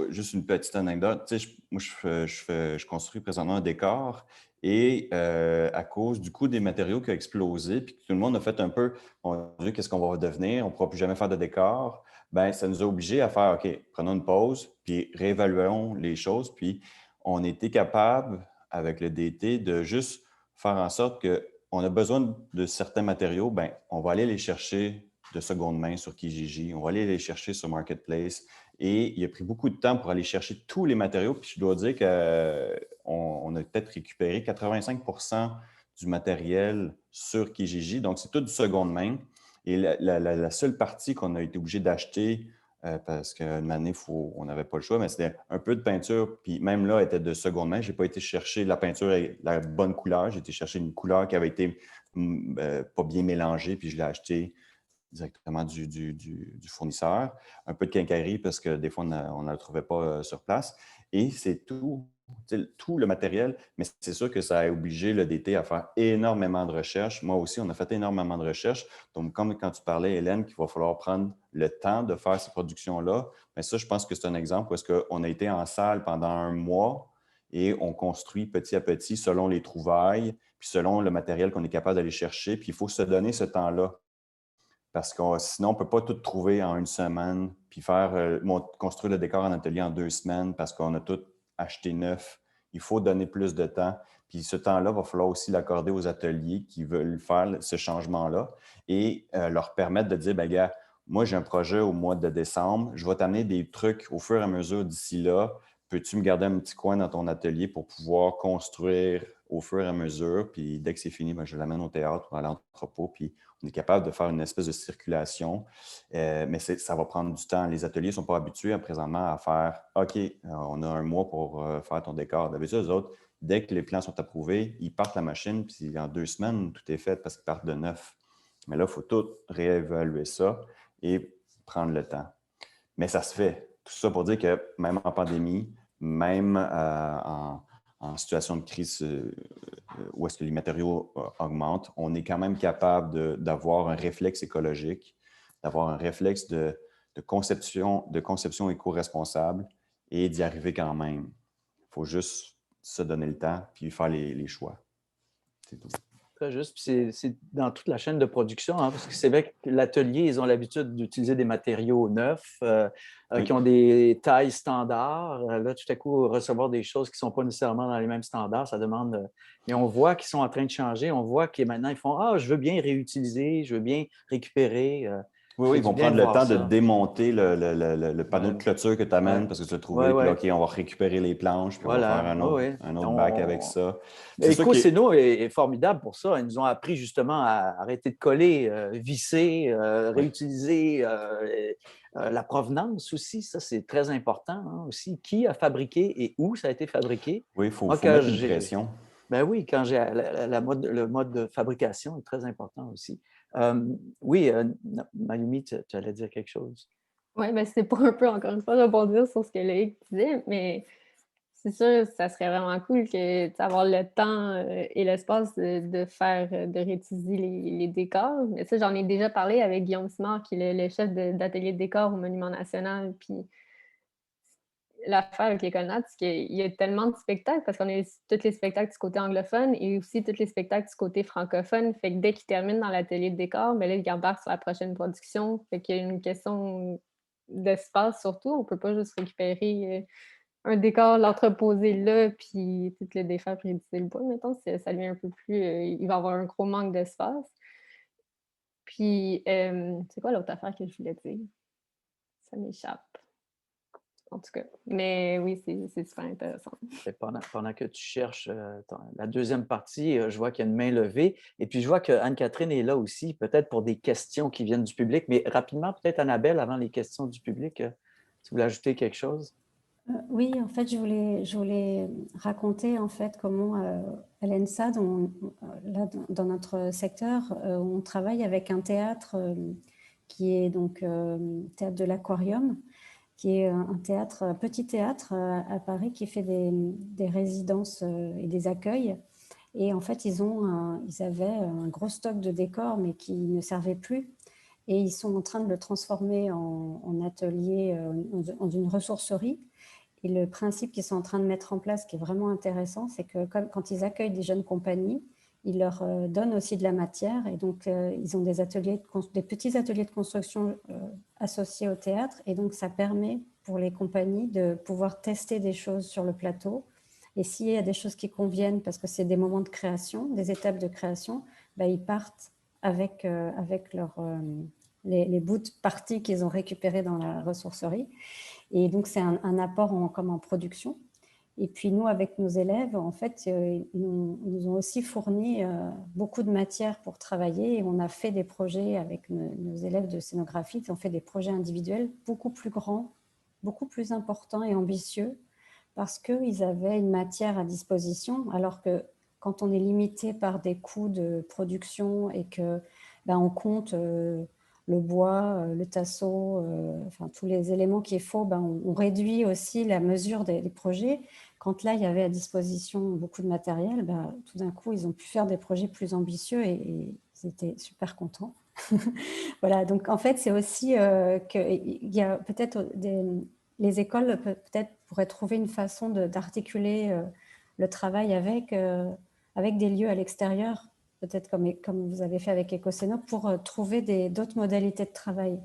juste une petite anecdote, tu sais, moi, je construis présentement un décor et à cause du coût des matériaux qui a explosé, puis que tout le monde a fait un peu, on a vu qu'est-ce qu'on va devenir, on ne pourra plus jamais faire de décor, bien, ça nous a obligés à faire, OK, prenons une pause, puis réévaluons les choses. Puis on était capable, avec le DT, de juste faire en sorte qu'on a besoin de certains matériaux, bien, on va aller les chercher de seconde main sur Kijiji, on va aller les chercher sur Marketplace. Et il a pris beaucoup de temps pour aller chercher tous les matériaux. Puis je dois dire qu'on a peut-être récupéré 85% du matériel sur Kijiji. Donc, c'est tout du seconde main. Et la seule partie qu'on a été obligé d'acheter, parce qu'une année, on n'avait pas le choix, mais c'était un peu de peinture. Puis même là, elle était de seconde main. Je n'ai pas été chercher la peinture et la bonne couleur. J'ai été chercher une couleur qui avait été pas bien mélangée. Puis je l'ai acheté directement du fournisseur, un peu de quincaillerie parce que des fois, on ne la trouvait pas sur place. Et c'est tout tout le matériel, mais c'est sûr que ça a obligé le DT à faire énormément de recherches. Moi aussi, on a fait énormément de recherches. Donc, comme quand tu parlais, Hélène, qu'il va falloir prendre le temps de faire ces productions-là, mais ça, je pense que c'est un exemple parce qu'on a été en salle pendant 1 mois et on construit petit à petit selon les trouvailles, puis selon le matériel qu'on est capable d'aller chercher. Puis, il faut se donner ce temps-là parce que sinon, on ne peut pas tout trouver en 1 semaine, puis construire le décor en atelier en 2 semaines parce qu'on a tout acheté neuf. Il faut donner plus de temps. Puis ce temps-là, il va falloir aussi l'accorder aux ateliers qui veulent faire ce changement-là et leur permettre de dire, bien, gars, moi, j'ai un projet au mois de décembre, je vais t'amener des trucs au fur et à mesure d'ici là. Peux-tu me garder un petit coin dans ton atelier pour pouvoir construire au fur et à mesure? Puis dès que c'est fini, bien, je l'amène au théâtre ou à l'entrepôt, puis on est capable de faire une espèce de circulation, mais ça va prendre du temps. Les ateliers ne sont pas habitués présentement à faire « OK, on a 1 mois pour faire ton décor ». D'habitude, eux autres, dès que les plans sont approuvés, ils partent la machine, puis en 2 semaines, tout est fait parce qu'ils partent de neuf. Mais là, il faut tout réévaluer ça et prendre le temps. Mais ça se fait. Tout ça pour dire que même en pandémie, même en situation de crise où est-ce que les matériaux augmentent, on est quand même capable d'avoir un réflexe écologique, d'avoir un réflexe de conception éco-responsable et d'y arriver quand même. Il faut juste se donner le temps puis faire les choix. C'est tout. Très juste. Puis c'est dans toute la chaîne de production, hein, parce que c'est vrai que l'atelier, ils ont l'habitude d'utiliser des matériaux neufs Oui. qui ont des tailles standards. Là, tout à coup, recevoir des choses qui ne sont pas nécessairement dans les mêmes standards, ça demande... Mais on voit qu'ils sont en train de changer. On voit que maintenant, ils font « Ah, je veux bien réutiliser, je veux bien récupérer. » Oui, ils vont prendre le temps de démonter le panneau de clôture que tu amènes parce que tu l'as trouvé. Puis, OK, on va récupérer les planches, puis on va faire un autre bac avec ça. EcoCéno est formidable pour ça. Ils nous ont appris justement à arrêter de coller, visser, réutiliser la provenance aussi. Ça, c'est très important aussi. Qui a fabriqué et où ça a été fabriqué? Oui, il faut mettre une pression. Ben oui, quand j'ai le mode de fabrication est très important aussi. Oui, Mayumi, tu allais dire quelque chose. Oui, ben c'est pour un peu, encore une fois, rebondir sur ce que Loïc disait, mais c'est sûr, ça serait vraiment cool d'avoir le temps et l'espace de réutiliser les décors. Mais ça, j'en ai déjà parlé avec Guillaume Simard, qui est le chef d'atelier de décor au Monument national. Puis l'affaire avec l'École Nat, c'est qu'il y a tellement de spectacles, parce qu'on a tous les spectacles du côté anglophone et aussi tous les spectacles du côté francophone. Fait que dès qu'ils terminent dans l'atelier de décor, ben là, ils embarquent sur la prochaine production. Fait qu'il y a une question d'espace surtout. On ne peut pas juste récupérer un décor, l'entreposer là, puis tout le défaire, puis réutiliser le bois. Mettons, ça devient un peu plus... il va y avoir un gros manque d'espace. Puis, c'est quoi l'autre affaire que je voulais dire? Ça m'échappe. En tout cas, mais oui, c'est super intéressant. Pendant que tu cherches la deuxième partie, je vois qu'il y a une main levée. Et puis, je vois qu'Anne-Catherine est là aussi, peut-être pour des questions qui viennent du public. Mais rapidement, peut-être Annabelle, avant les questions du public, si vous voulez ajouter quelque chose. Oui, en fait, je voulais raconter en fait comment à l'ENSAD, là, dans notre secteur, on travaille avec un théâtre qui est donc Théâtre de l'Aquarium, qui est un petit théâtre à Paris qui fait des résidences et des accueils. Et en fait, ils avaient un gros stock de décors, mais qui ne servait plus. Et ils sont en train de le transformer en atelier, en une ressourcerie. Et le principe qu'ils sont en train de mettre en place, qui est vraiment intéressant, c'est que quand ils accueillent des jeunes compagnies, ils leur donnent aussi de la matière. Et donc, ils ont des petits ateliers de construction associés au théâtre. Et donc, ça permet pour les compagnies de pouvoir tester des choses sur le plateau. Et s'il y a des choses qui conviennent, parce que c'est des moments de création, des étapes de création, ben, ils partent avec les bouts de parties qu'ils ont récupérés dans la ressourcerie. Et donc, c'est un apport comme en production. Et puis, nous, avec nos élèves, en fait, ils nous ont aussi fourni beaucoup de matière pour travailler. Et on a fait des projets avec nos élèves de scénographie. On fait des projets individuels beaucoup plus grands, beaucoup plus importants et ambitieux, parce qu'ils avaient une matière à disposition, alors que quand on est limité par des coûts de production et que on compte le bois, le tasseau, enfin tous les éléments qu'il faut, on réduit aussi la mesure des projets. quand là, il y avait à disposition beaucoup de matériel, ben, tout d'un coup, ils ont pu faire des projets plus ambitieux et ils étaient super contents. Voilà, donc en fait, c'est aussi qu'il y a peut-être les écoles peut-être pourraient trouver une façon d'articuler le travail avec des lieux à l'extérieur, peut-être comme vous avez fait avec Ecoceno, pour trouver d'autres modalités de travail.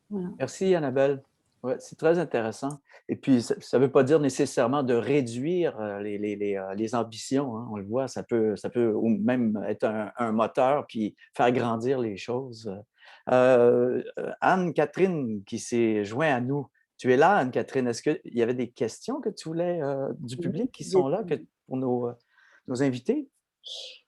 Voilà. Merci, Annabelle. Ouais, c'est très intéressant. Et puis, ça ne veut pas dire nécessairement de réduire les ambitions, hein. On le voit, ça peut ou même être un moteur puis faire grandir les choses. Anne-Catherine qui s'est jointe à nous. Tu es là, Anne-Catherine. Est-ce qu'il y avait des questions que tu voulais du public qui sont là pour nos invités?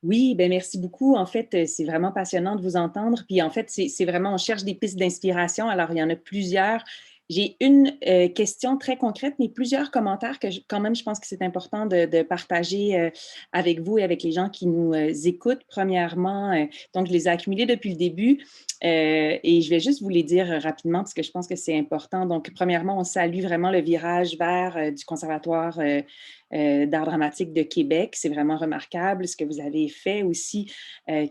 Oui, ben merci beaucoup. En fait, c'est vraiment passionnant de vous entendre. Puis en fait, c'est vraiment, on cherche des pistes d'inspiration. Alors, il y en a plusieurs. J'ai une question très concrète, mais plusieurs commentaires que quand même, je pense que c'est important de partager avec vous et avec les gens qui nous écoutent. Premièrement, donc, je les ai accumulés depuis le début et je vais juste vous les dire rapidement parce que je pense que c'est important. Donc, premièrement, on salue vraiment le virage vers du Conservatoire d'art dramatique de Québec. C'est vraiment remarquable ce que vous avez fait aussi.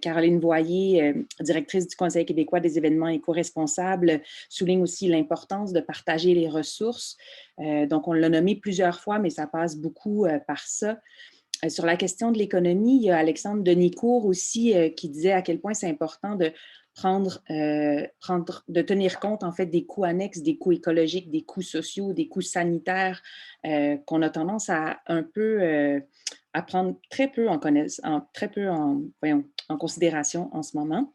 Caroline Voyer, directrice du Conseil québécois des événements éco-responsables, souligne aussi l'importance de partager les ressources. Donc, on l'a nommé plusieurs fois, mais ça passe beaucoup par ça. Sur la question de l'économie, il y a Alexandre Denicourt aussi qui disait à quel point c'est important de de tenir compte en fait des coûts annexes, des coûts écologiques, des coûts sociaux, des coûts sanitaires qu'on a tendance à un peu à prendre très peu en considération en ce moment.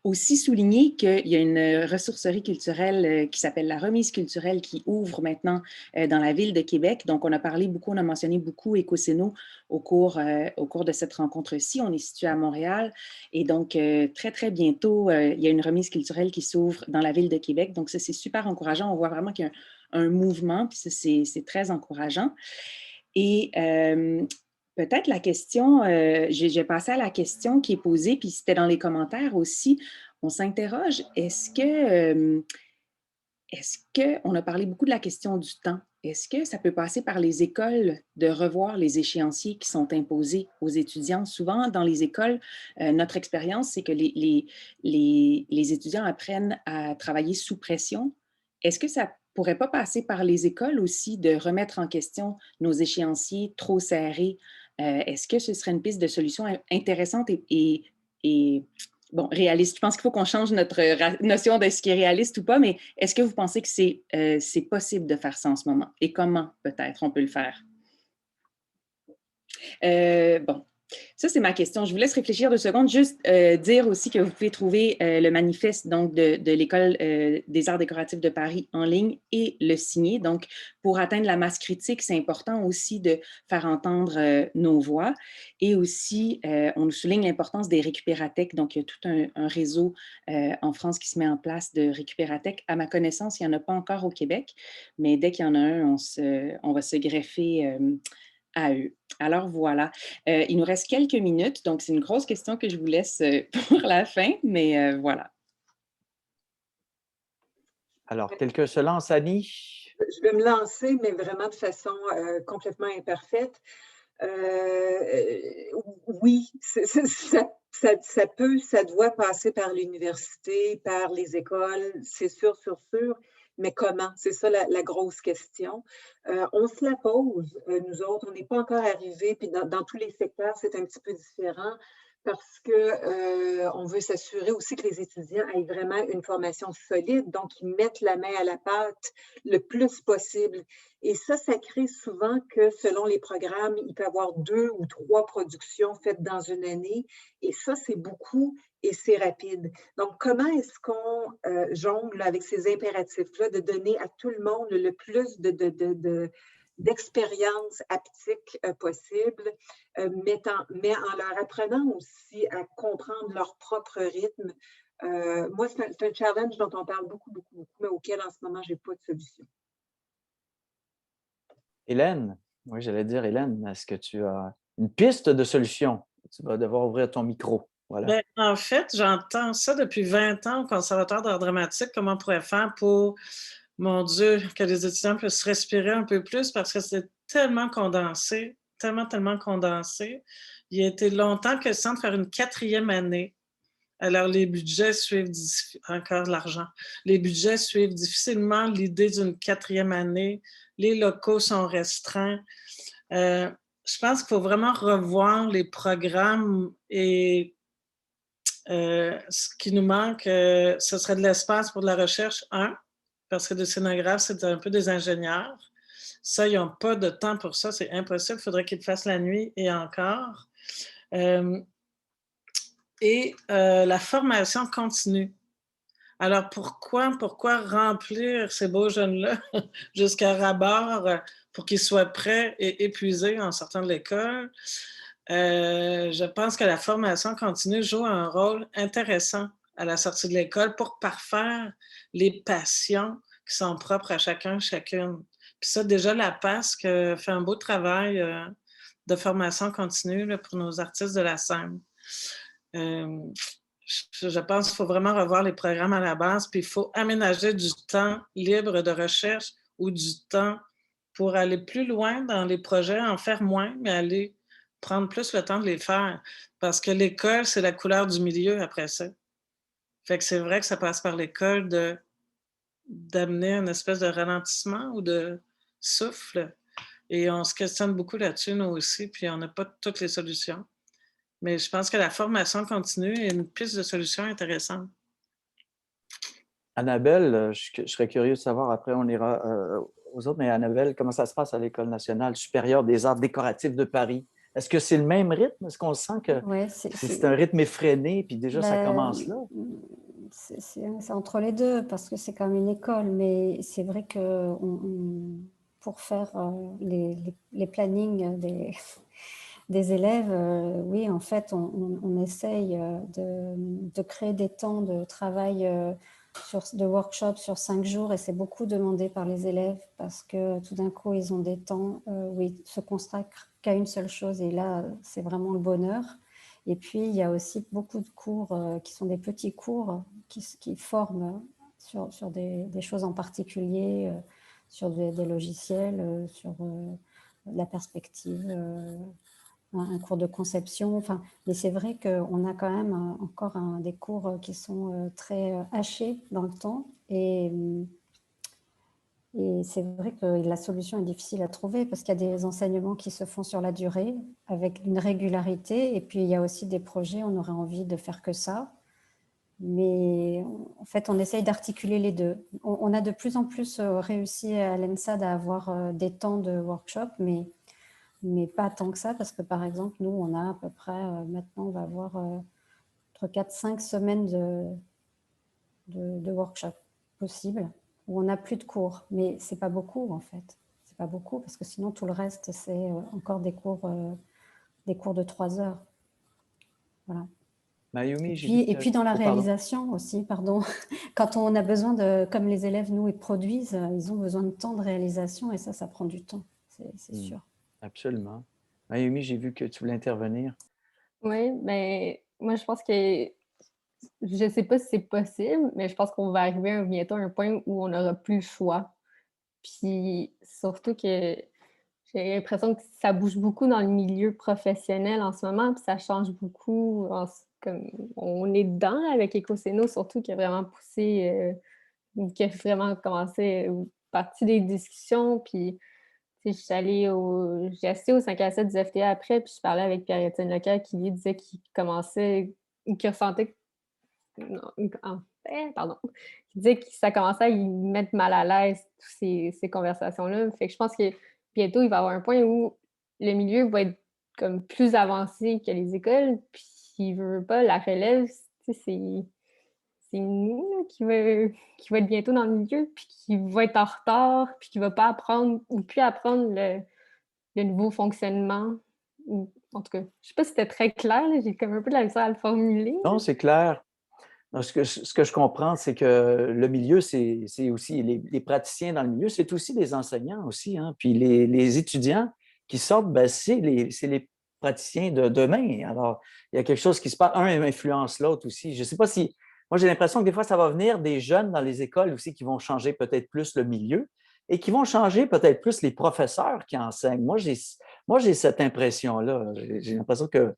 Aussi souligner qu'il y a une ressourcerie culturelle qui s'appelle la Remise culturelle qui ouvre maintenant dans la ville de Québec. Donc, on a mentionné beaucoup Ecoceno au cours de cette rencontre-ci. On est situé à Montréal et donc très, très bientôt, il y a une remise culturelle qui s'ouvre dans la ville de Québec. Donc, ça, c'est super encourageant. On voit vraiment qu'il y a un mouvement, puis ça, c'est très encourageant. Et peut-être la question, j'ai passé à la question qui est posée, puis c'était dans les commentaires aussi. On s'interroge, est-ce qu'on a parlé beaucoup de la question du temps? Est-ce que ça peut passer par les écoles de revoir les échéanciers qui sont imposés aux étudiants? Souvent, dans les écoles, notre expérience, c'est que les étudiants apprennent à travailler sous pression. Est-ce que ça pourrait pas passer par les écoles aussi de remettre en question nos échéanciers trop serrés? Est-ce que ce serait une piste de solution intéressante et bon, réaliste? Je pense qu'il faut qu'on change notre notion de ce qui est réaliste ou pas, mais est-ce que vous pensez que c'est possible de faire ça en ce moment? Et comment, peut-être, on peut le faire? Bon, ça, c'est ma question. Je vous laisse réfléchir 2 secondes. Juste dire aussi que vous pouvez trouver le manifeste donc, de l'École des arts décoratifs de Paris en ligne et le signer. Donc, pour atteindre la masse critique, c'est important aussi de faire entendre nos voix. Et aussi, on nous souligne l'importance des récupérathèques. Donc, il y a tout un réseau en France qui se met en place de récupérathèques. À ma connaissance, il n'y en a pas encore au Québec, mais dès qu'il y en a un, on va se greffer à eux. Alors voilà, il nous reste quelques minutes, donc c'est une grosse question que je vous laisse pour la fin, mais voilà. Alors, quelqu'un se lance, Annie? Je vais me lancer, mais vraiment de façon complètement imparfaite. Oui, ça doit passer par l'université, par les écoles, c'est sûr, mais comment? C'est ça la grosse question. On se la pose, nous autres, on n'est pas encore arrivés, puis dans tous les secteurs, c'est un petit peu différent parce qu'on veut s'assurer aussi que les étudiants aient vraiment une formation solide, donc ils mettent la main à la pâte le plus possible. Et ça crée souvent que selon les programmes, il peut y avoir 2 ou 3 productions faites dans une année, et ça, c'est beaucoup et c'est rapide. Donc, comment est-ce qu'on jongle avec ces impératifs-là de donner à tout le monde le plus d'expérience haptique possible, mais en leur apprenant aussi à comprendre leur propre rythme. Moi, c'est un challenge dont on parle beaucoup, mais auquel en ce moment, je n'ai pas de solution. Hélène, oui, j'allais dire, Hélène, est-ce que tu as une piste de solution? Tu vas devoir ouvrir ton micro. Voilà. Bien, en fait, j'entends ça depuis 20 ans au Conservatoire d'art dramatique, comment on pourrait faire pour mon Dieu, que les étudiants puissent respirer un peu plus parce que c'est tellement condensé, tellement condensé. Il a été longtemps question de faire une 4e année. Alors, les budgets suivent encore l'argent. Les budgets suivent difficilement l'idée d'une 4e année. Les locaux sont restreints. Je pense qu'il faut vraiment revoir les programmes et ce qui nous manque, ce serait de l'espace pour de la recherche, parce que des scénographes, c'est un peu des ingénieurs. Ça, ils n'ont pas de temps pour ça, c'est impossible. Il faudrait qu'ils le fassent la nuit et encore. La formation continue. Alors, pourquoi remplir ces beaux jeunes-là jusqu'à ras-bord pour qu'ils soient prêts et épuisés en sortant de l'école? Je pense que la formation continue joue un rôle intéressant à la sortie de l'école pour parfaire les passions qui sont propres à chacun, chacune. Puis ça, déjà, la PASC fait un beau travail de formation continue là, pour nos artistes de la scène. Je pense qu'il faut vraiment revoir les programmes à la base, puis il faut aménager du temps libre de recherche ou du temps pour aller plus loin dans les projets, en faire moins, mais aller prendre plus le temps de les faire. Parce que l'école, c'est la couleur du milieu après ça. Fait que c'est vrai que ça passe par l'école d'amener une espèce de ralentissement ou de souffle. Et on se questionne beaucoup là-dessus, nous aussi, puis on n'a pas toutes les solutions. Mais je pense que la formation continue est une piste de solution intéressante. Annabelle, je serais curieux de savoir, après on ira aux autres, mais Annabelle, comment ça se passe à l'École nationale supérieure des arts décoratifs de Paris? Est-ce que c'est le même rythme? Est-ce qu'on sent que c'est un rythme effréné, puis déjà ça commence là? C'est entre les deux, parce que c'est comme une école, mais c'est vrai que pour faire les plannings des élèves, oui, en fait, on essaye de créer des temps de travail de workshop sur 5 jours, et c'est beaucoup demandé par les élèves parce que tout d'un coup, ils ont des temps où ils se consacrent qu'à une seule chose, et là, c'est vraiment le bonheur. Et puis, il y a aussi beaucoup de cours qui sont des petits cours qui forment sur des choses en particulier, sur des logiciels, sur la perspective, un cours de conception. Enfin, mais c'est vrai qu'on a quand même encore des cours qui sont très hachés dans le temps. Et c'est vrai que la solution est difficile à trouver parce qu'il y a des enseignements qui se font sur la durée avec une régularité. Et puis, il y a aussi des projets, on aurait envie de faire que ça. Mais en fait, on essaye d'articuler les deux. On a de plus en plus réussi à l'ENSAD à avoir des temps de workshop, mais pas tant que ça, parce que par exemple, nous, on a à peu près, maintenant, on va avoir entre 4-5 semaines de workshop possibles, où on n'a plus de cours. Mais ce n'est pas beaucoup, en fait. Ce n'est pas beaucoup, parce que sinon, tout le reste, c'est encore des cours de 3 heures. Voilà. Mayumi, et puis dans la réalisation aussi, pardon, quand on a besoin de, comme les élèves, nous, ils produisent, ils ont besoin de temps de réalisation, et ça prend du temps, c'est sûr. Absolument. Mayumi, j'ai vu que tu voulais intervenir. Oui, ben moi, je pense que, je ne sais pas si c'est possible, mais je pense qu'on va arriver bientôt à un point où on n'aura plus le choix. Puis surtout que j'ai l'impression que ça bouge beaucoup dans le milieu professionnel en ce moment, puis ça change beaucoup. Comme on est dedans avec Ecocéno, surtout qui a vraiment poussé, qui a vraiment commencé, partie des discussions. Puis j'ai assisté au 5 à 7 du FTA après, puis je parlais avec Pierre-Étienne Leclerc qui lui disait qu'il commençait, qu'il ressentait, qui disait que ça commençait à y mettre mal à l'aise, toutes ces conversations-là. Fait que je pense que bientôt, il va y avoir un point où le milieu va être comme plus avancé que les écoles, puis il veut pas, la relève, c'est nous là, qui va être bientôt dans le milieu, puis qui va être en retard, puis qui va pas apprendre ou plus apprendre le nouveau fonctionnement. En tout cas, je sais pas si c'était très clair, j'ai comme un peu de la misère à le formuler. Non, c'est clair. Non, ce que je comprends, c'est que le milieu, c'est aussi les praticiens dans le milieu, c'est aussi les enseignants aussi. Hein? Puis les étudiants qui sortent, ben, c'est les praticiens de demain. Alors, il y a quelque chose qui se passe. Un influence l'autre aussi. Je ne sais pas si moi, j'ai l'impression que des fois, ça va venir des jeunes dans les écoles aussi qui vont changer peut-être plus le milieu et qui vont changer peut-être plus les professeurs qui enseignent. Moi, j'ai cette impression-là. J'ai l'impression que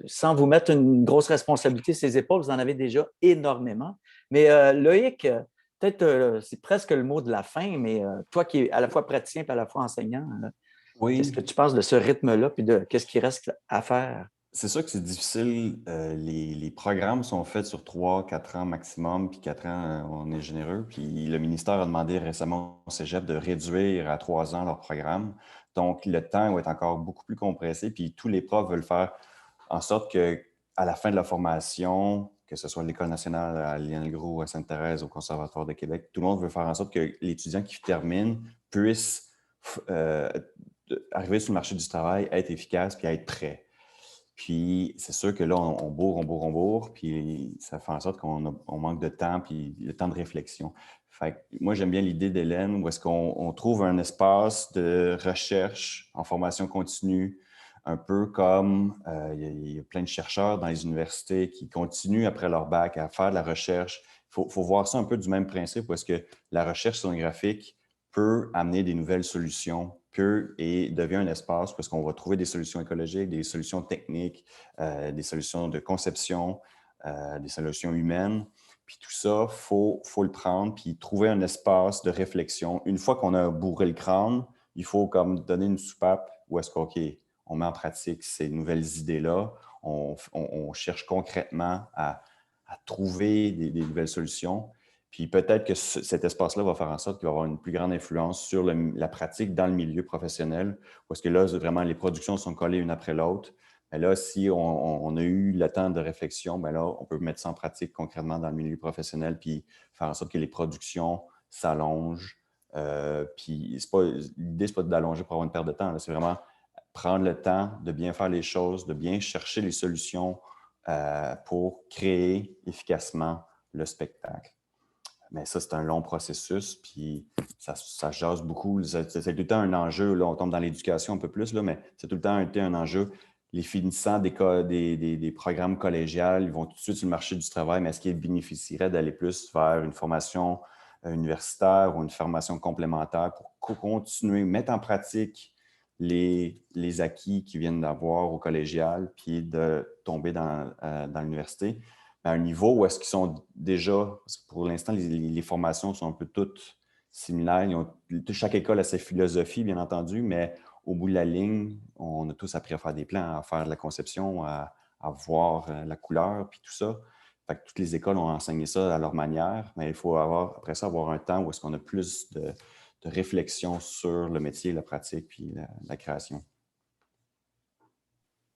sans vous mettre une grosse responsabilité sur les épaules, vous en avez déjà énormément. Mais Loïc, peut-être c'est presque le mot de la fin, mais toi qui es à la fois praticien et à la fois enseignant, qu'est-ce que Oui, tu penses de ce rythme-là puis de qu'est-ce qui reste à faire? c'est sûr que c'est difficile. Les programmes sont faits sur 3, 4 ans maximum, puis 4 ans, on est généreux. Puis le ministère a demandé récemment au Cégep de réduire à 3 ans leur programme. Donc, le temps va être encore beaucoup plus compressé. Puis tous les profs veulent faire en sorte qu'à la fin de la formation, que ce soit à l'École nationale, à Lionel Groulx, à Sainte-Thérèse, au Conservatoire de Québec, tout le monde veut faire en sorte que l'étudiant qui termine puisse arriver sur le marché du travail, être efficace puis être prêt. Puis c'est sûr que là, on bourre, puis ça fait en sorte qu'on manque de temps, puis le temps de réflexion. Fait que moi, j'aime bien l'idée d'Hélène où est-ce qu'on trouve un espace de recherche en formation continue, un peu comme il y a plein de chercheurs dans les universités qui continuent après leur bac à faire de la recherche. Il faut voir ça un peu du même principe où est-ce que la recherche sonographique peut amener des nouvelles solutions et devient un espace parce qu'on va trouver des solutions écologiques, des solutions techniques, des solutions de conception, des solutions humaines. Puis tout ça, faut le prendre puis trouver un espace de réflexion. Une fois qu'on a bourré le crâne, il faut comme donner une soupape où est-ce qu'on on met en pratique ces nouvelles idées-là. On cherche concrètement à trouver des nouvelles solutions. Puis peut-être que cet espace-là va faire en sorte qu'il va avoir une plus grande influence sur la pratique dans le milieu professionnel, parce que là, vraiment, les productions sont collées une après l'autre. Mais là, si on a eu le temps de réflexion, bien là, on peut mettre ça en pratique concrètement dans le milieu professionnel, puis faire en sorte que les productions s'allongent. Puis l'idée, ce n'est pas d'allonger pour avoir une perte de temps, c'est vraiment prendre le temps de bien faire les choses, de bien chercher les solutions pour créer efficacement le spectacle. Mais ça, c'est un long processus, puis ça jase beaucoup. C'est tout le temps un enjeu. Là, on tombe dans l'éducation un peu plus, là, mais c'est tout le temps été un enjeu. Les finissants des programmes collégiales, ils vont tout de suite sur le marché du travail, mais est-ce qu'ils bénéficieraient d'aller plus vers une formation universitaire ou une formation complémentaire pour continuer, mettre en pratique les acquis qu'ils viennent d'avoir au collégial, puis de tomber dans l'université? À un niveau où est-ce qu'ils sont déjà, parce que pour l'instant, les formations sont un peu toutes similaires. Chaque école a sa philosophie, bien entendu, mais au bout de la ligne, on a tous appris à faire des plans, à faire de la conception, à voir la couleur, puis tout ça. Fait que toutes les écoles ont enseigné ça à leur manière, mais il faut après ça avoir un temps où est-ce qu'on a plus de réflexion sur le métier, la pratique, puis la création.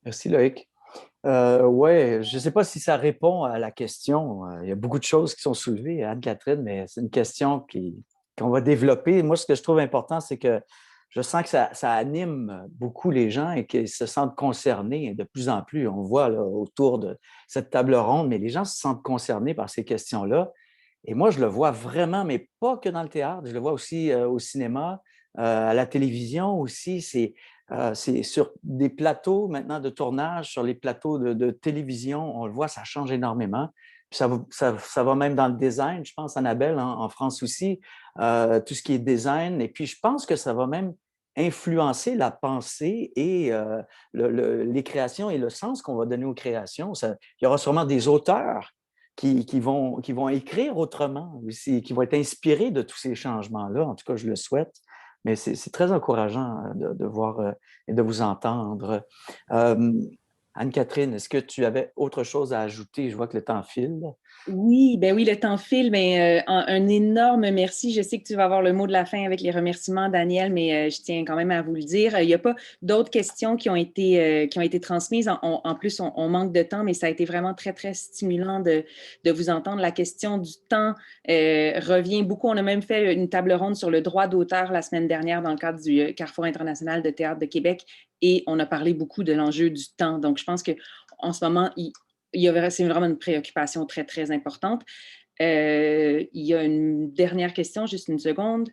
Merci, Loïc. Oui, je ne sais pas si ça répond à la question. Il y a beaucoup de choses qui sont soulevées, Anne-Catherine, mais c'est une question qu'on va développer. Moi, ce que je trouve important, c'est que je sens que ça anime beaucoup les gens et qu'ils se sentent concernés de plus en plus. On voit là, autour de cette table ronde, mais les gens se sentent concernés par ces questions-là. Et moi, je le vois vraiment, mais pas que dans le théâtre. Je le vois aussi au cinéma, à la télévision aussi. C'est sur des plateaux maintenant de tournage, sur les plateaux de télévision, on le voit, ça change énormément. Puis ça va même dans le design, je pense, Annabelle, en France aussi, tout ce qui est design. Et puis, je pense que ça va même influencer la pensée et les créations et le sens qu'on va donner aux créations. Il y aura sûrement des auteurs qui vont écrire autrement aussi, qui vont être inspirés de tous ces changements-là. En tout cas, je le souhaite. Mais c'est très encourageant de voir et de vous entendre. Anne-Catherine, est-ce que tu avais autre chose à ajouter? Je vois que le temps file. Oui, ben oui, le temps file, mais un énorme merci. Je sais que tu vas avoir le mot de la fin avec les remerciements, Daniel, mais je tiens quand même à vous le dire. Il n'y a pas d'autres questions qui ont été transmises. En plus, on manque de temps, mais ça a été vraiment très, très stimulant de vous entendre. La question du temps revient beaucoup. On a même fait une table ronde sur le droit d'auteur la semaine dernière dans le cadre du Carrefour international de théâtre de Québec et on a parlé beaucoup de l'enjeu du temps. Donc, je pense qu'en ce moment, c'est vraiment une préoccupation très, très importante. Il y a une dernière question, juste une seconde.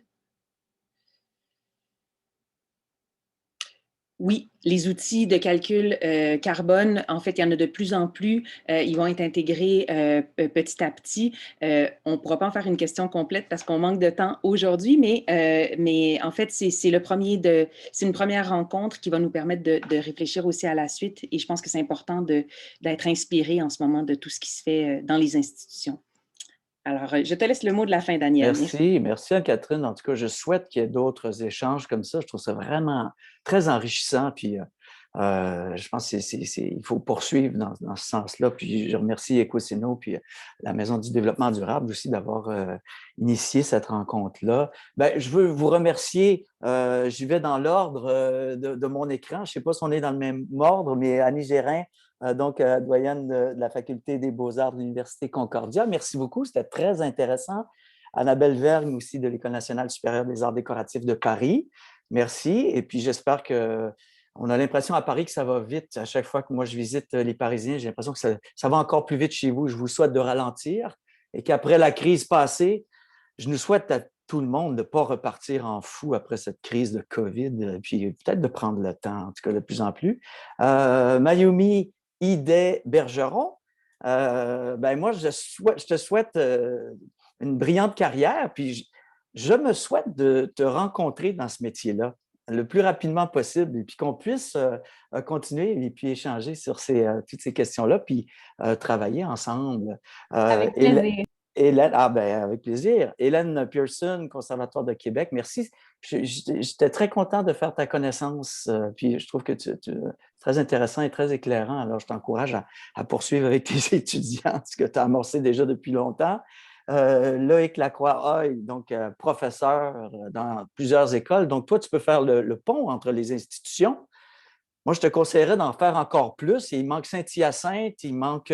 Oui, les outils de calcul carbone, en fait, il y en a de plus en plus. Ils vont être intégrés petit à petit. On ne pourra pas en faire une question complète parce qu'on manque de temps aujourd'hui, mais en fait, c'est une première rencontre qui va nous permettre de réfléchir aussi à la suite. Et je pense que c'est important d'être inspiré en ce moment de tout ce qui se fait dans les institutions. Alors, je te laisse le mot de la fin, Daniel. Merci Anne-Catherine. En tout cas, je souhaite qu'il y ait d'autres échanges comme ça. Je trouve ça vraiment très enrichissant. Puis, je pense qu'il faut poursuivre dans ce sens-là. Puis, je remercie Ecoseno puis la Maison du développement durable aussi d'avoir initié cette rencontre-là. Bien, je veux vous remercier. J'y vais dans l'ordre de mon écran. Je ne sais pas si on est dans le même ordre, mais Annie Gérin, donc doyenne de la Faculté des beaux-arts de l'Université Concordia. Merci beaucoup, c'était très intéressant. Annabelle Vergne aussi de l'École nationale supérieure des arts décoratifs de Paris. Merci. Et puis j'espère qu'on a l'impression à Paris que ça va vite. À chaque fois que moi je visite les Parisiens, j'ai l'impression que ça va encore plus vite chez vous. Je vous souhaite de ralentir et qu'après la crise passée, je nous souhaite à tout le monde de ne pas repartir en fou après cette crise de COVID, puis peut-être de prendre le temps, en tout cas de plus en plus. Mayumi Idé Bergeron, ben moi, je te souhaite une brillante carrière, puis je me souhaite de te rencontrer dans ce métier-là le plus rapidement possible, et puis qu'on puisse continuer et puis échanger sur toutes ces questions-là, puis travailler ensemble. Avec plaisir. Hélène, avec plaisir. Hélène Pearson, Conservatoire de Québec, merci. J'étais très content de faire ta connaissance, puis je trouve que tu es très intéressant et très éclairant. Alors, je t'encourage à poursuivre avec tes étudiants, ce que tu as amorcé déjà depuis longtemps. Loïc Lacroix-Hoy, donc professeur dans plusieurs écoles. Donc, toi, tu peux faire le pont entre les institutions. Moi, je te conseillerais d'en faire encore plus. Il manque Saint-Hyacinthe, il manque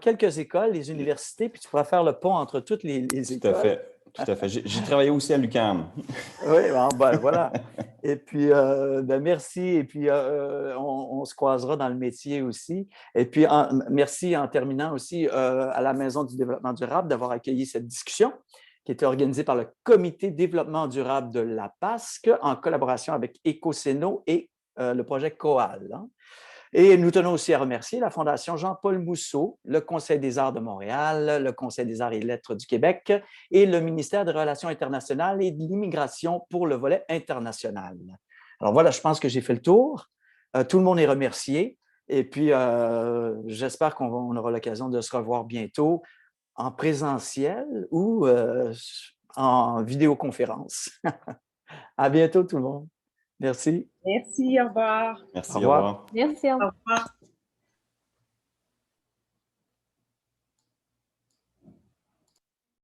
quelques écoles, les universités, puis tu pourras faire le pont entre toutes les écoles. Tout à fait. J'ai travaillé aussi à l'UQAM. Oui, voilà. Et puis, merci. Et puis, on se croisera dans le métier aussi. Et puis, merci en terminant aussi à la Maison du développement durable d'avoir accueilli cette discussion qui était organisée par le Comité développement durable de la PASC en collaboration avec Ecoseno et le projet COAL. Et nous tenons aussi à remercier la Fondation Jean-Paul Mousseau, le Conseil des arts de Montréal, le Conseil des arts et lettres du Québec et le ministère des Relations internationales et de l'immigration pour le volet international. Alors voilà, je pense que j'ai fait le tour. Tout le monde est remercié. Et puis, j'espère qu'on aura l'occasion de se revoir bientôt en présentiel ou en vidéoconférence. À bientôt tout le monde. Merci. Merci, au revoir. Merci, au revoir. Merci. Au revoir.